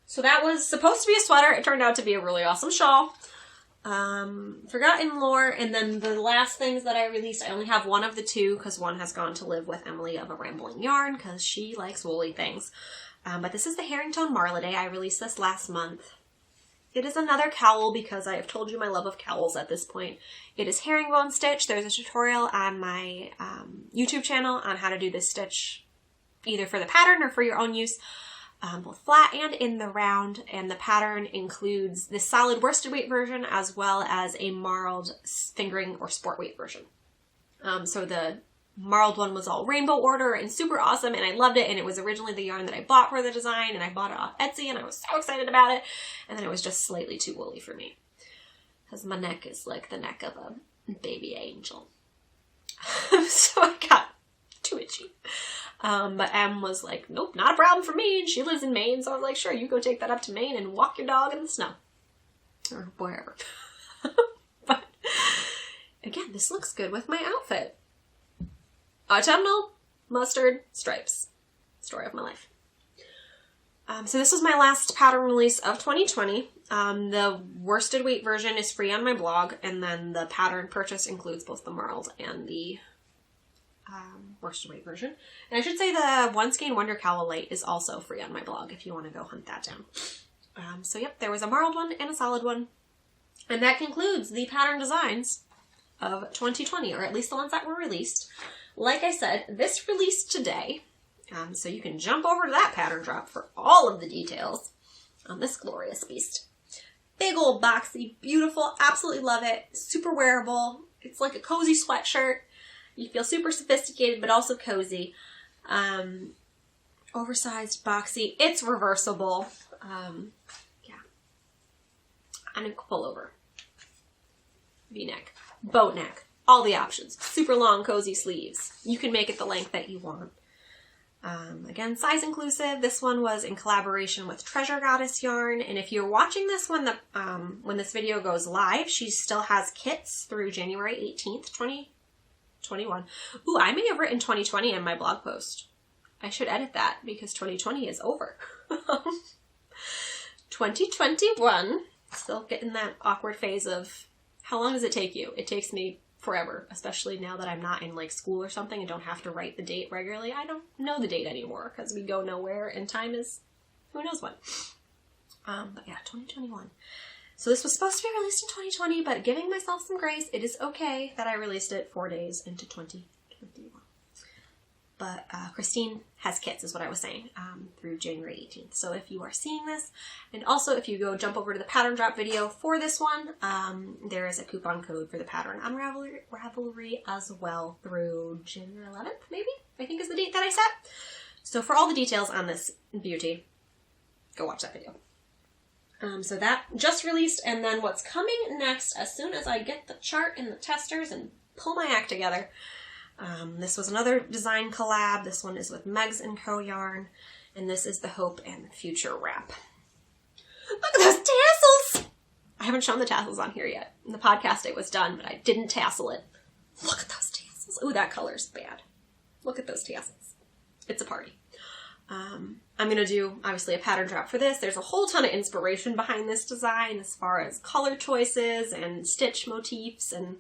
So that was supposed to be a sweater. It turned out to be a really awesome shawl. Forgotten Lore, and then the last things that I released, I only have one of the two because one has gone to live with Emily of A Rambling Yarn because she likes woolly things. But this is the Herringtone Marliday. I released this last month. It is another cowl because I have told you my love of cowls at this point. It is herringbone stitch. There's a tutorial on my YouTube channel on how to do this stitch either for the pattern or for your own use, both flat and in the round. And the pattern includes this solid worsted weight version as well as a marled fingering or sport weight version. So the marled one was all rainbow order and super awesome, and I loved it, and it was originally the yarn that I bought for the design, and I bought it off Etsy, and I was so excited about it, and then it was just slightly too woolly for me, because my neck is like the neck of a baby angel. So I got too itchy. But Em was like, nope, not a problem for me, and she lives in Maine, so I was like, sure, you go take that up to Maine and walk your dog in the snow. Or wherever. But, again, this looks good with my outfit. Autumnal, mustard, stripes. Story of my life. So this was my last pattern release of 2020. The worsted weight version is free on my blog, and then the pattern purchase includes both the marled and the worsted weight version. And I should say the One Skein Wonder Cowl Light is also free on my blog if you want to go hunt that down. So yep, there was a marled one and a solid one. And that concludes the pattern designs of 2020, or at least the ones that were released. Like I said, this released today, so you can jump over to that pattern drop for all of the details on this glorious beast. Big old boxy, beautiful, absolutely love it, super wearable. It's like a cozy sweatshirt. You feel super sophisticated, but also cozy. Oversized, boxy. It's reversible. Yeah. And a pullover. V-neck. Boat neck. All the options. Super long, cozy sleeves. You can make it the length that you want. Again, size inclusive. This one was in collaboration with Treasure Goddess Yarn. And if you're watching this when this video goes live, she still has kits through January 18th, 2021. Ooh, I may have written 2020 in my blog post. I should edit that because 2020 is over. 2021. Still getting that awkward phase of how long does it take you? It takes me forever, especially now that I'm not in like school or something and don't have to write the date regularly. I don't know the date anymore because we go nowhere and time is who knows what. But yeah, 2021. So this was supposed to be released in 2020, but giving myself some grace, it is okay that I released it 4 days into 2021. But Christine has kits, is what I was saying, through January 18th. So if you are seeing this, and also if you go jump over to the pattern drop video for this one, there is a coupon code for the pattern on Ravelry as well through January 11th, maybe, I think is the date that I set. So for all the details on this beauty, go watch that video. So that just released, and then what's coming next, as soon as I get the chart and the testers and pull my act together, this was another design collab. This one is with Megs & Co yarn, and this is the Hope and Future wrap. Look at those tassels! I haven't shown the tassels on here yet. In the podcast it was done, but I didn't tassel it. Look at those tassels. Ooh, that color's bad. Look at those tassels. It's a party. I'm going to do, obviously, a pattern drop for this. There's a whole ton of inspiration behind this design as far as color choices and stitch motifs and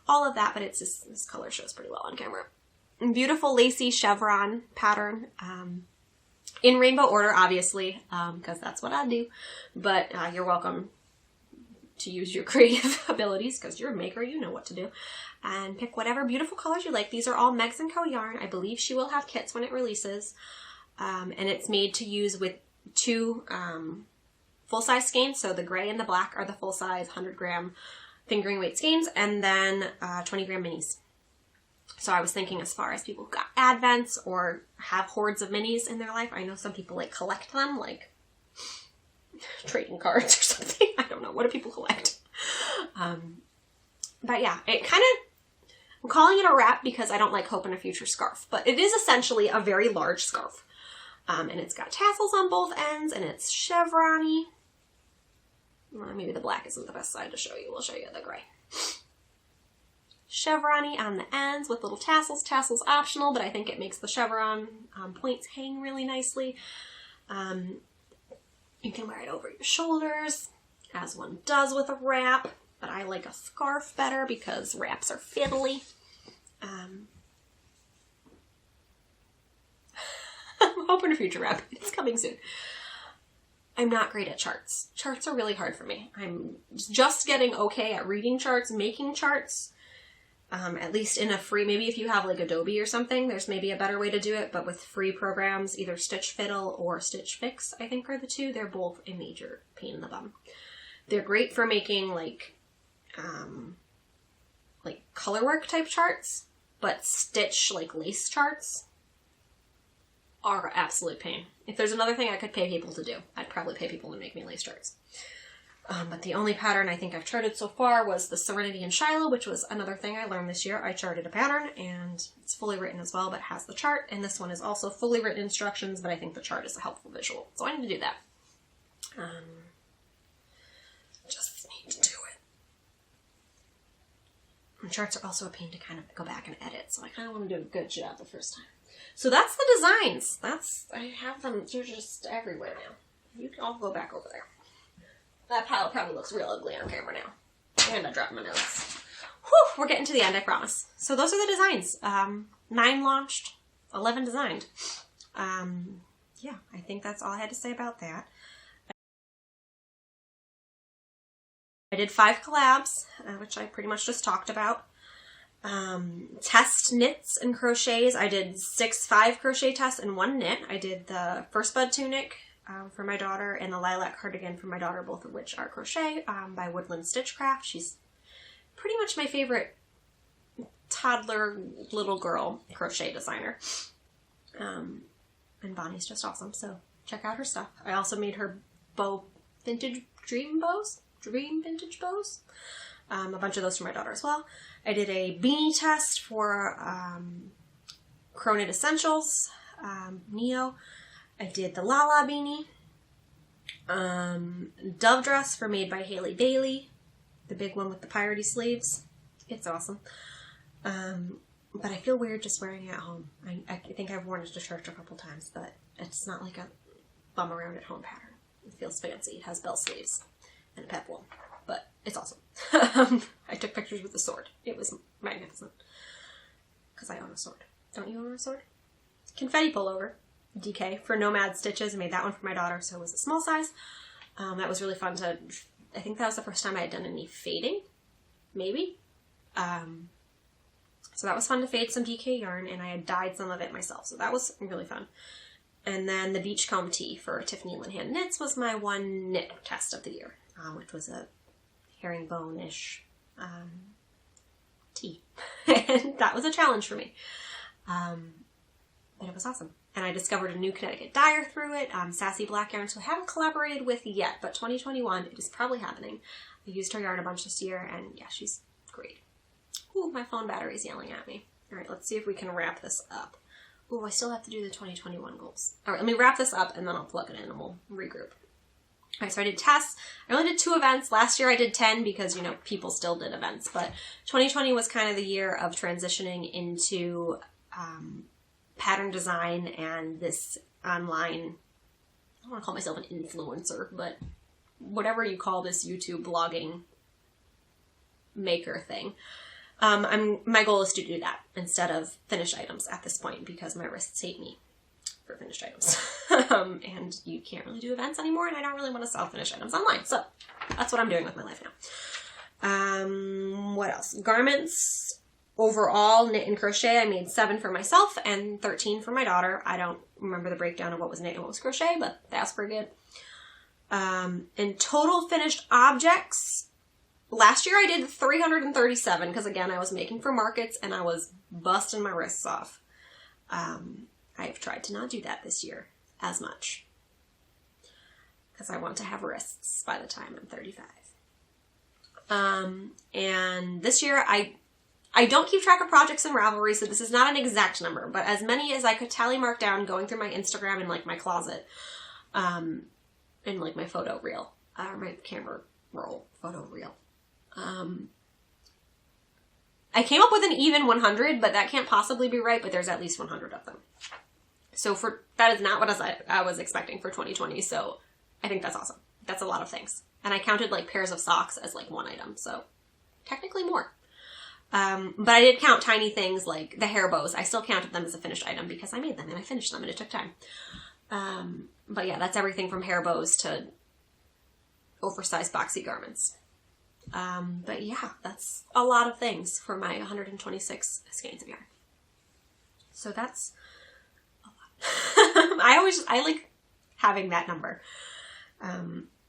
all of that, but it's just, this color shows pretty well on camera. And beautiful lacy chevron pattern, in rainbow order, obviously, because that's what I do, but you're welcome to use your creative abilities because you're a maker, you know what to do, and pick whatever beautiful colors you like. These are all Megs & Co yarn. I believe she will have kits when it releases. And it's made to use with 2 full-size skeins. So the gray and the black are the full-size 100-gram fingering weight skeins, and then 20-gram minis. So I was thinking as far as people who got advents or have hordes of minis in their life. I know some people like collect them, like trading cards or something. I don't know. What do people collect? But yeah, it kind of, I'm calling it a wrap because I don't like Hope and a Future scarf, but it is essentially a very large scarf. And it's got tassels on both ends, and it's chevron-y. Well, maybe the black isn't the best side to show you. We'll show you the gray. Chevron-y on the ends with little tassels. Tassels optional, but I think it makes the chevron points hang really nicely. You can wear it over your shoulders, as one does with a wrap, but I like a scarf better because wraps are fiddly. Hope and a Future wrap. It's coming soon. I'm not great at charts. Charts are really hard for me. I'm just getting okay at reading charts, making charts. At least in a free, maybe if you have like Adobe or something, there's maybe a better way to do it, but with free programs, either Stitch Fiddle or Stitch Fix, I think are the 2. They're both a major pain in the bum. They're great for making like colorwork type charts, but stitch like lace charts are absolute pain. If there's another thing I could pay people to do, I'd probably pay people to make me lace charts. But the only pattern I think I've charted so far was the Serenity in Shiloh, which was another thing I learned this year. I charted a pattern, and it's fully written as well, but has the chart, and this one is also fully written instructions, but I think the chart is a helpful visual. So I need to do that. Just need to do it. And charts are also a pain to kind of go back and edit, so I kind of want to do a good job the first time. So that's the designs. I have them, they're just everywhere now. You can all go back over there. That pile probably looks real ugly on camera now. And I dropped my notes. Whew, we're getting to the end, I promise. So those are the designs. 9 launched, 11 designed. Yeah, I think that's all I had to say about that. I did 5 collabs, which I pretty much just talked about. Test knits and crochets. I did 5 crochet tests and 1 knit. I did the First Bud tunic for my daughter and the lilac cardigan for my daughter, both of which are crochet by Woodland Stitchcraft. She's pretty much my favorite toddler little girl crochet designer. And Bonnie's just awesome, so check out her stuff. I also made her dream vintage bows. A bunch of those for my daughter as well. I did a beanie test for Crochet Essentials, Neo. I did the Lala beanie. Dove dress for Made by Haley Bailey. The big one with the piratey sleeves. It's awesome. But I feel weird just wearing it at home. I think I've worn it to church a couple times, but it's not like a bum around at home pattern. It feels fancy. It has bell sleeves and a peplum. But it's awesome. I took pictures with the sword. It was magnificent. Because I own a sword. Don't you own a sword? Confetti pullover. DK for Nomad Stitches. I made that one for my daughter, so it was a small size. That was really fun to I think that was the first time I had done any fading, maybe. So that was fun to fade some DK yarn, and I had dyed some of it myself, so that was really fun. And then the Beachcomb Tee for Tiffany Linhan Knits was my one knit test of the year, which was a herringbone-ish tee. And that was a challenge for me. But it was awesome. And I discovered a new Connecticut dyer through it, Sassy Black Yarn, who I haven't collaborated with yet, but 2021, it is probably happening. I used her yarn a bunch this year, and yeah, she's great. Ooh, my phone battery is yelling at me. All right, let's see if we can wrap this up. Ooh, I still have to do the 2021 goals. All right, let me wrap this up, and then I'll plug it in, and we'll regroup. All right, so I did tests. I only did 2 events. Last year I did 10 because, you know, people still did events, but 2020 was kind of the year of transitioning into pattern design and this online, I don't want to call myself an influencer, but whatever you call this YouTube blogging maker thing. My goal is to do that instead of finished items at this point because my wrists hate me for finished items. And you can't really do events anymore, and I don't really want to sell finished items online. So that's what I'm doing with my life now. What else? Garments. Overall, knit and crochet, I made 7 for myself and 13 for my daughter. I don't remember the breakdown of what was knit and what was crochet, but that's pretty good. In total finished objects, last year I did 337 because, again, I was making for markets and I was busting my wrists off. I have tried to not do that this year as much because I want to have wrists by the time I'm 35. And this year I don't keep track of projects in Ravelry, so this is not an exact number, but as many as I could tally mark down going through my Instagram and like my closet, and like my photo reel, or my camera roll photo reel. I came up with an even 100, but that can't possibly be right, but there's at least 100 of them. So that is not what I was expecting for 2020, so I think that's awesome. That's a lot of things. And I counted like pairs of socks as like one item, so technically more. But I did count tiny things like the hair bows. I still counted them as a finished item because I made them and I finished them and it took time. But yeah, that's everything from hair bows to oversized boxy garments. But yeah, that's a lot of things for my 126 skeins of yarn. So that's a lot. I like having that number.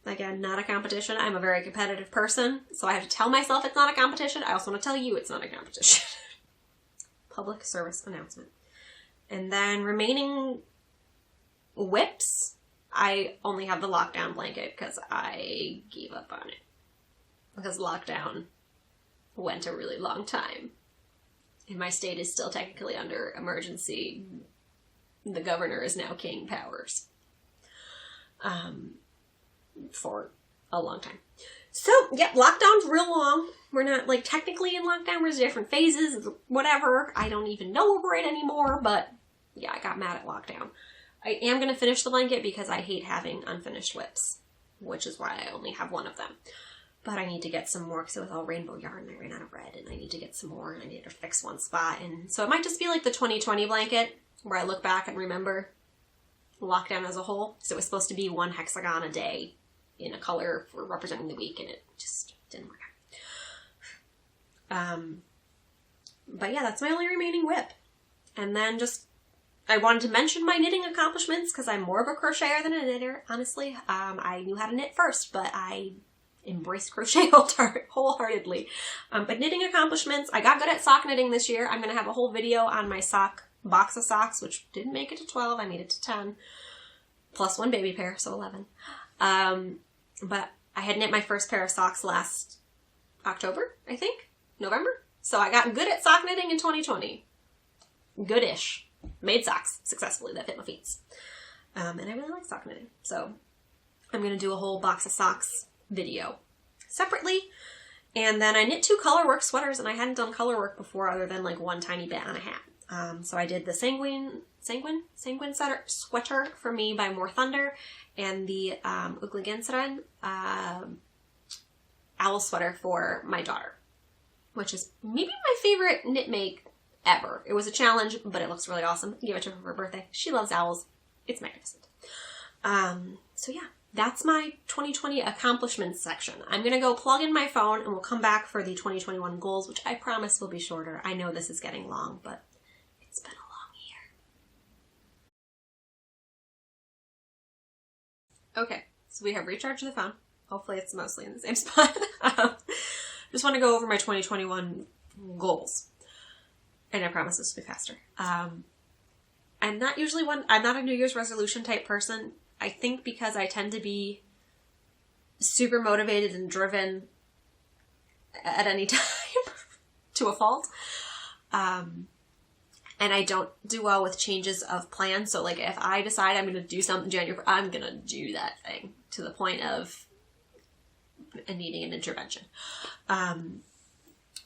Again, not a competition. I'm a very competitive person, so I have to tell myself it's not a competition. I also want to tell you it's not a competition. Public service announcement. And then remaining whips, I only have the lockdown blanket because I gave up on it. Because lockdown went a really long time. And my state is still technically under emergency. The governor is now King Powers. For a long time. So, yeah, lockdown's real long. We're not, like, technically in lockdown. We're in different phases, whatever. I don't even know we're in anymore, but, yeah, I got mad at lockdown. I am going to finish the blanket because I hate having unfinished whips, which is why I only have one of them. But I need to get some more because it was all rainbow yarn. I ran out of red, and I need to get some more, and I need to fix one spot. And so it might just be like the 2020 blanket, where I look back and remember lockdown as a whole. So it was supposed to be 1 hexagon a day in a color for representing the week, and it just didn't work out. But yeah, that's my only remaining whip. And then I wanted to mention my knitting accomplishments because I'm more of a crocheter than a knitter, honestly. I knew how to knit first, but I embraced crochet wholeheartedly. But knitting accomplishments, I got good at sock knitting this year. I'm going to have a whole video on my box of socks, which didn't make it to 12. I made it to 10. Plus 1 baby pair, so 11. But I had knit my first pair of socks last October, I think. November. So I got good at sock knitting in 2020. Good-ish. Made socks successfully that fit my feet. And I really like sock knitting. So I'm going to do a whole box of socks video separately. And then I knit 2 colorwork sweaters, and I hadn't done colorwork before other than like one tiny bit on a hat. So I did the Sanguine sweater for me by More Thunder, and the Uglagensren owl sweater for my daughter, which is maybe my favorite knit make ever. It was a challenge, but it looks really awesome. I gave it to her for her birthday. She loves owls. It's magnificent. So yeah, that's my 2020 accomplishments section. I'm going to go plug in my phone and we'll come back for the 2021 goals, which I promise will be shorter. I know this is getting long, but it's been a long year. Okay, so we have recharged the phone. Hopefully it's mostly in the same spot. Just want to go over my 2021 goals. And I promise this will be faster. I'm not a New Year's resolution type person. I think because I tend to be super motivated and driven at any time to a fault. And I don't do well with changes of plans. So like if I decide I'm going to do something in January, I'm going to do that thing to the point of needing an intervention.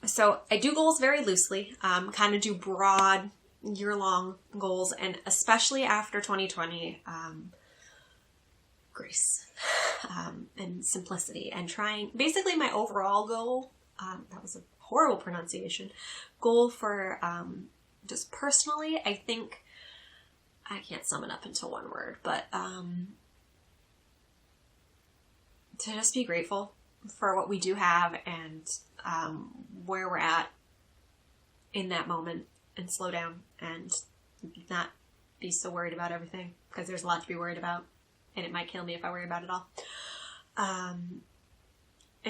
So I do goals very loosely, kind of do broad year-long goals, and especially after 2020, grace and simplicity, and trying, basically my overall goal, that was a horrible pronunciation, goal for just personally, I think, I can't sum it up into one word, but to just be grateful for what we do have and where we're at in that moment, and slow down and not be so worried about everything, because there's a lot to be worried about and it might kill me if I worry about it all. And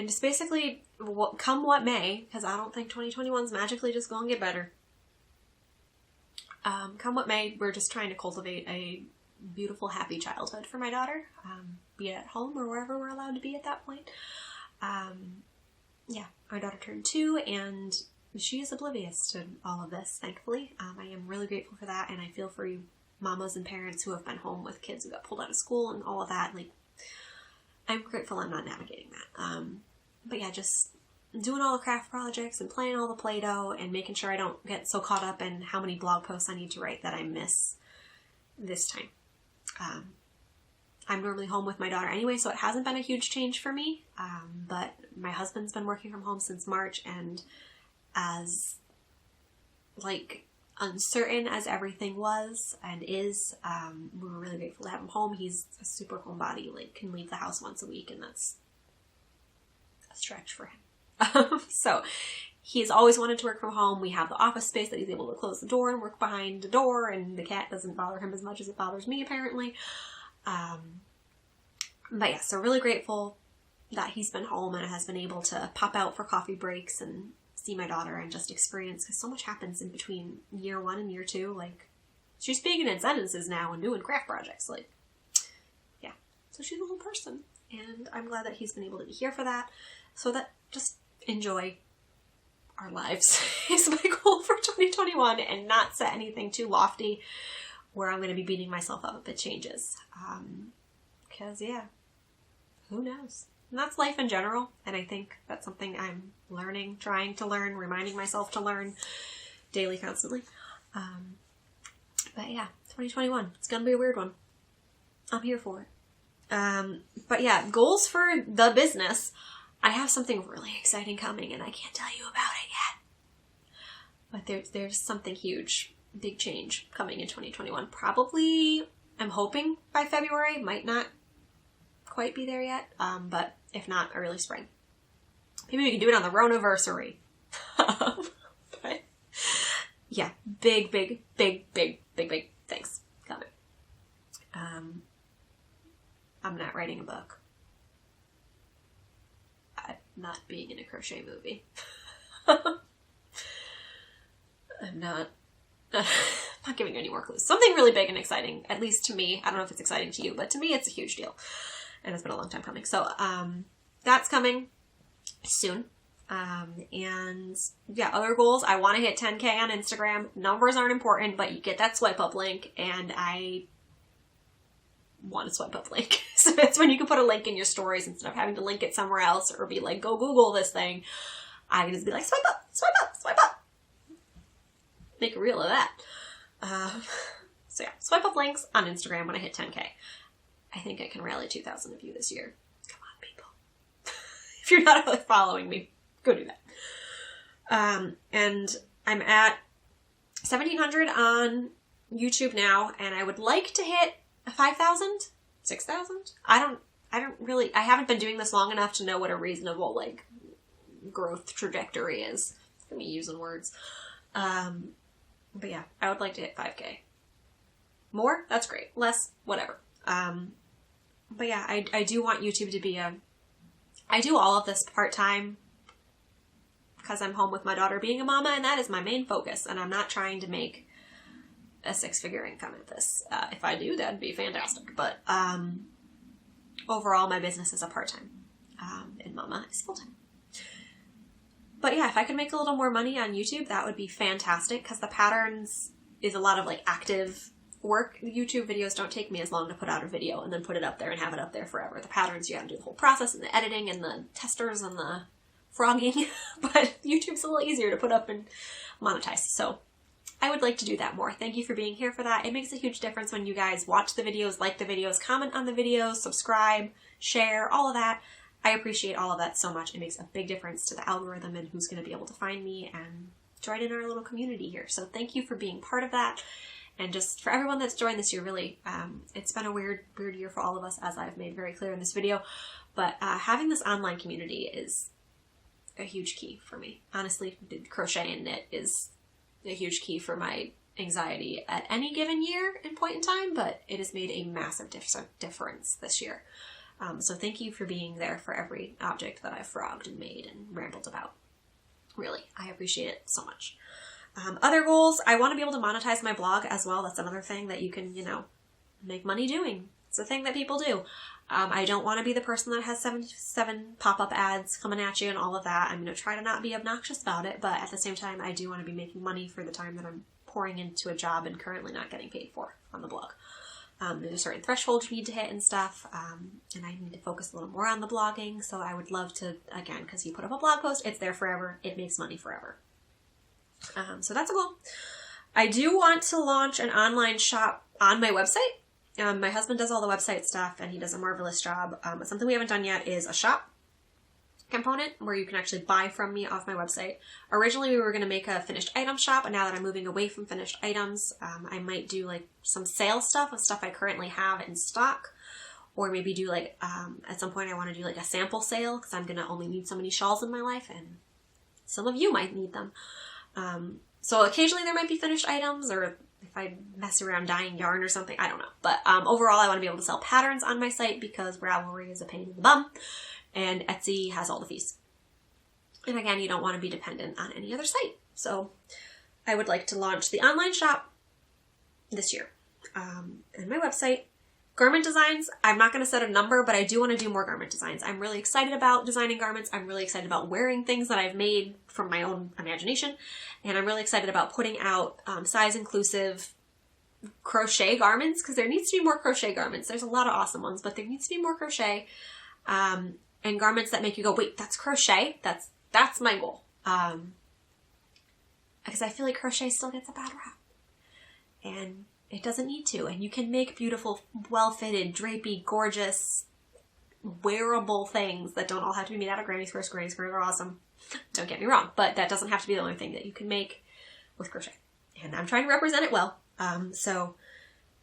just basically come what may, because I don't think 2021 is magically just going to get better. Come what may, we're just trying to cultivate a beautiful, happy childhood for my daughter, be it at home or wherever we're allowed to be at that point. Yeah, our daughter turned 2 and she is oblivious to all of this, thankfully. I am really grateful for that, and I feel for you mamas and parents who have been home with kids who got pulled out of school and all of that. Like, I'm grateful I'm not navigating that. But yeah, just doing all the craft projects and playing all the Play-Doh and making sure I don't get so caught up in how many blog posts I need to write that I miss this time. I'm normally home with my daughter anyway, so it hasn't been a huge change for me. But my husband's been working from home since March, and as like uncertain as everything was and is, we were really grateful to have him home. He's a super homebody, like can leave the house once a week, and that's a stretch for him. So he's always wanted to work from home. We have the office space that he's able to close the door and work behind the door, and the cat doesn't bother him as much as it bothers me, apparently. But yeah, so really grateful that he's been home and has been able to pop out for coffee breaks and see my daughter and just experience, because so much happens in between year 1 and year 2. Like, she's speaking in sentences now and doing craft projects. Like, yeah. So she's a whole person. And I'm glad that he's been able to be here for that. So that just enjoy our lives is my goal for 2021, and not set anything too lofty where I'm going to be beating myself up if it changes. Because, yeah, who knows? And that's life in general, and I think that's something I'm learning, trying to learn, reminding myself to learn daily, constantly. But yeah, 2021, it's gonna be a weird one. I'm here for it. But yeah, goals for the business. I have something really exciting coming, and I can't tell you about it yet. But there's something huge, big change coming in 2021. Probably, I'm hoping by February, might not quite be there yet, but if not, early spring. Maybe we can do it on the Roniversary. But yeah, big things coming. I'm not writing a book. I'm not being in a crochet movie. I'm not giving any more clues. Something really big and exciting, at least to me. I don't know if it's exciting to you, but to me it's a huge deal. And it's been a long time coming. So that's coming soon. And yeah, other goals. I want to hit 10K on Instagram. Numbers aren't important, but you get that swipe up link, and I want a swipe up link. So that's when you can put a link in your stories instead of having to link it somewhere else or be like, go Google this thing. I can just be like, swipe up, swipe up, swipe up. Make a reel of that. So yeah, swipe up links on Instagram when I hit 10K. I think I can rally 2,000 of you this year. Come on, people. If you're not following me, go do that. And I'm at 1,700 on YouTube now, and I would like to hit 5,000, 6,000. I I haven't been doing this long enough to know what a reasonable, like, growth trajectory is. For me using words. But yeah, I would like to hit 5K. More? That's great. Less? Whatever. But yeah, I do want YouTube to be I do all of this part-time because I'm home with my daughter being a mama, and that is my main focus, and I'm not trying to make a 6-figure income at this. If I do, that'd be fantastic. But overall, my business is a part-time, and mama is full-time. But yeah, if I could make a little more money on YouTube, that would be fantastic, because the patterns is a lot of like active work. YouTube videos don't take me as long to put out a video and then put it up there and have it up there forever. The patterns, you have to do the whole process and the editing and the testers and the frogging, but YouTube's a little easier to put up and monetize. So I would like to do that more. Thank you for being here for that. It makes a huge difference when you guys watch the videos, like the videos, comment on the videos, subscribe, share, all of that. I appreciate all of that so much. It makes a big difference to the algorithm and who's going to be able to find me and join in our little community here. So thank you for being part of that. And just for everyone that's joined this year, really, it's been a weird year for all of us, as I've made very clear in this video. But having this online community is a huge key for me. Honestly, crochet and knit is a huge key for my anxiety at any given year and point in time, but it has made a massive difference this year. So thank you for being there for every object that I've frogged and made and rambled about. Really, I appreciate it so much. Other goals, I want to be able to monetize my blog as well. That's another thing that you can, make money doing. It's a thing that people do. I don't want to be the person that has seven pop-up ads coming at you and all of that. I'm going to try to not be obnoxious about it, but at the same time, I do want to be making money for the time that I'm pouring into a job and currently not getting paid for on the blog. There's a certain threshold you need to hit and stuff, and I need to focus a little more on the blogging, so I would love to, again, because you put up a blog post, it's there forever, it makes money forever. So that's a goal. I do want to launch an online shop on my website. My husband does all the website stuff, and he does a marvelous job. But something we haven't done yet is a shop component where you can actually buy from me off my website. Originally, we were going to make a finished item shop, and now that I'm moving away from finished items, I might do like some sale stuff of stuff I currently have in stock, or maybe do like, at some point I want to do like a sample sale, because I'm going to only need so many shawls in my life, and some of you might need them. So occasionally there might be finished items, or if I mess around dyeing yarn or something, I don't know. But overall, I want to be able to sell patterns on my site because Ravelry is a pain in the bum, and Etsy has all the fees. And again, you don't want to be dependent on any other site. So I would like to launch the online shop this year. And my website. Garment designs, I'm not going to set a number, but I do want to do more garment designs. I'm really excited about designing garments. I'm really excited about wearing things that I've made from my own imagination. And I'm really excited about putting out size-inclusive crochet garments, because there needs to be more crochet garments. There's a lot of awesome ones, but there needs to be more crochet and garments that make you go, wait, that's crochet? That's my goal. Because I feel like crochet still gets a bad rap. And it doesn't need to. And you can make beautiful, well-fitted, drapey, gorgeous, wearable things that don't all have to be made out of granny squares. Granny squares are awesome. Don't get me wrong. But that doesn't have to be the only thing that you can make with crochet. And I'm trying to represent it well. So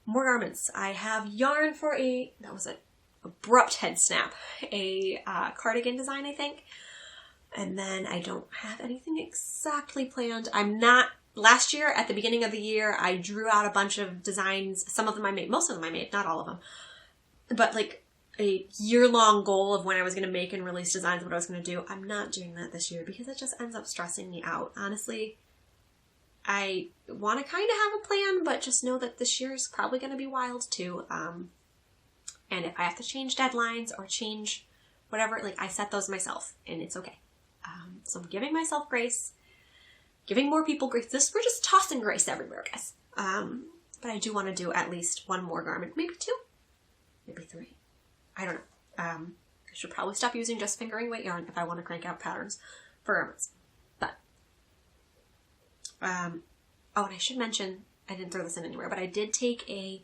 more garments. I have yarn for that was an abrupt head snap, a cardigan design, I think. And then I don't have anything exactly planned. Last year, at the beginning of the year, I drew out a bunch of designs. Some of them I made, most of them I made, not all of them. But like a year-long goal of when I was going to make and release designs, what I was going to do. I'm not doing that this year because it just ends up stressing me out. Honestly, I want to kind of have a plan, but just know that this year is probably going to be wild too. And if I have to change deadlines or change whatever, like I set those myself and it's okay. So I'm giving myself grace. Giving more people grace. We're just tossing grace everywhere, guys. But I do want to do at least one more garment. Maybe 2. Maybe 3. I don't know. I should probably stop using just fingering weight yarn if I want to crank out patterns for garments. But, and I should mention, I didn't throw this in anywhere, but I did take a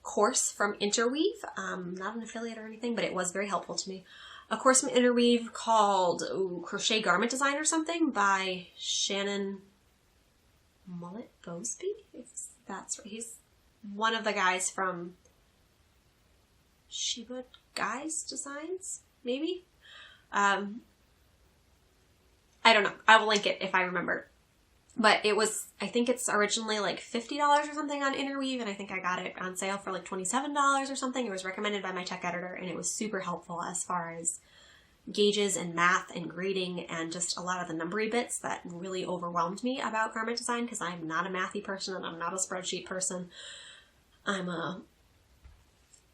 course from Interweave. Not an affiliate or anything, but it was very helpful to me. A course from Interweave called Crochet Garment Design or something by Shannon Mullet Bosby. That's right. He's one of the guys from Sheba Guys Designs, maybe? I don't know. I will link it if I remember. But it was, I think it's originally like $50 or something on Interweave, and I think I got it on sale for like $27 or something. It was recommended by my tech editor, and it was super helpful as far as gauges and math and grading and just a lot of the numbery bits that really overwhelmed me about garment design, because I'm not a mathy person and I'm not a spreadsheet person. I'm a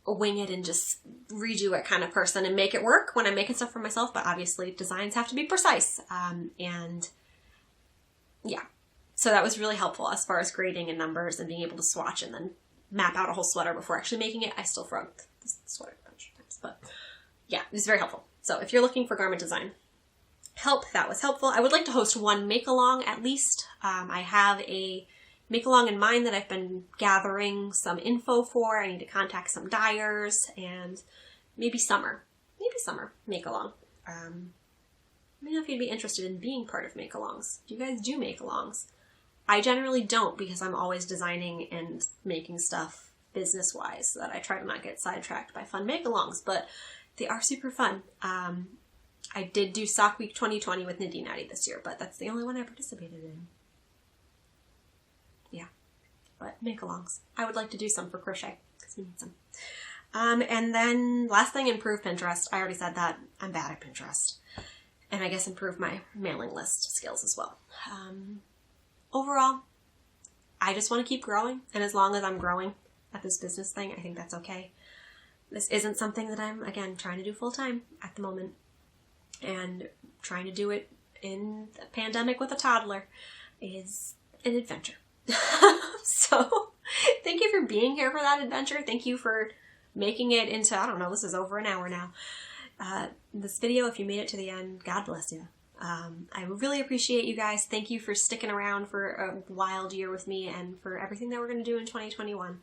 wing it and just redo it kind of person and make it work when I'm making stuff for myself, but obviously designs have to be precise. And yeah, so that was really helpful as far as grading and numbers and being able to swatch and then map out a whole sweater before actually making it. I still frogged the sweater a bunch of times, but yeah, it was very helpful. So if you're looking for garment design help, that was helpful. I would like to host one make-along at least. I have a make-along in mind that I've been gathering some info for. I need to contact some dyers, and maybe summer make-along. Let me know if you'd be interested in being part of make-alongs. Do you guys do make-alongs? I generally don't, because I'm always designing and making stuff business-wise, so that I try to not get sidetracked by fun make-alongs, but they are super fun. I did do Sock Week 2020 with Nadine Addy this year, but that's the only one I participated in. Yeah, but make-alongs. I would like to do some for crochet, because we need some. And then last thing, improve Pinterest. I already said that. I'm bad at Pinterest. And I guess improve my mailing list skills as well. Overall, I just want to keep growing. And as long as I'm growing at this business thing, I think that's okay. This isn't something that I'm, again, trying to do full time at the moment. And trying to do it in the pandemic with a toddler is an adventure. So thank you for being here for that adventure. Thank you for making it into, I don't know, this is over an hour now. This video, if you made it to the end, God bless you. I really appreciate you guys. Thank you for sticking around for a wild year with me and for everything that we're going to do in 2021.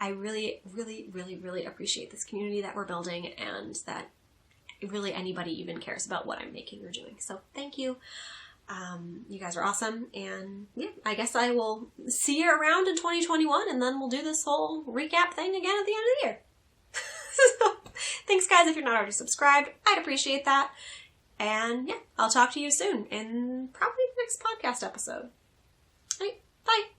I really, really, really, really appreciate this community that we're building, and that really anybody even cares about what I'm making or doing. So thank you. You guys are awesome. And yeah, I guess I will see you around in 2021, and then we'll do this whole recap thing again at the end of the year. So, thanks guys. If you're not already subscribed, I'd appreciate that. And yeah, I'll talk to you soon in probably the next podcast episode. All right, bye.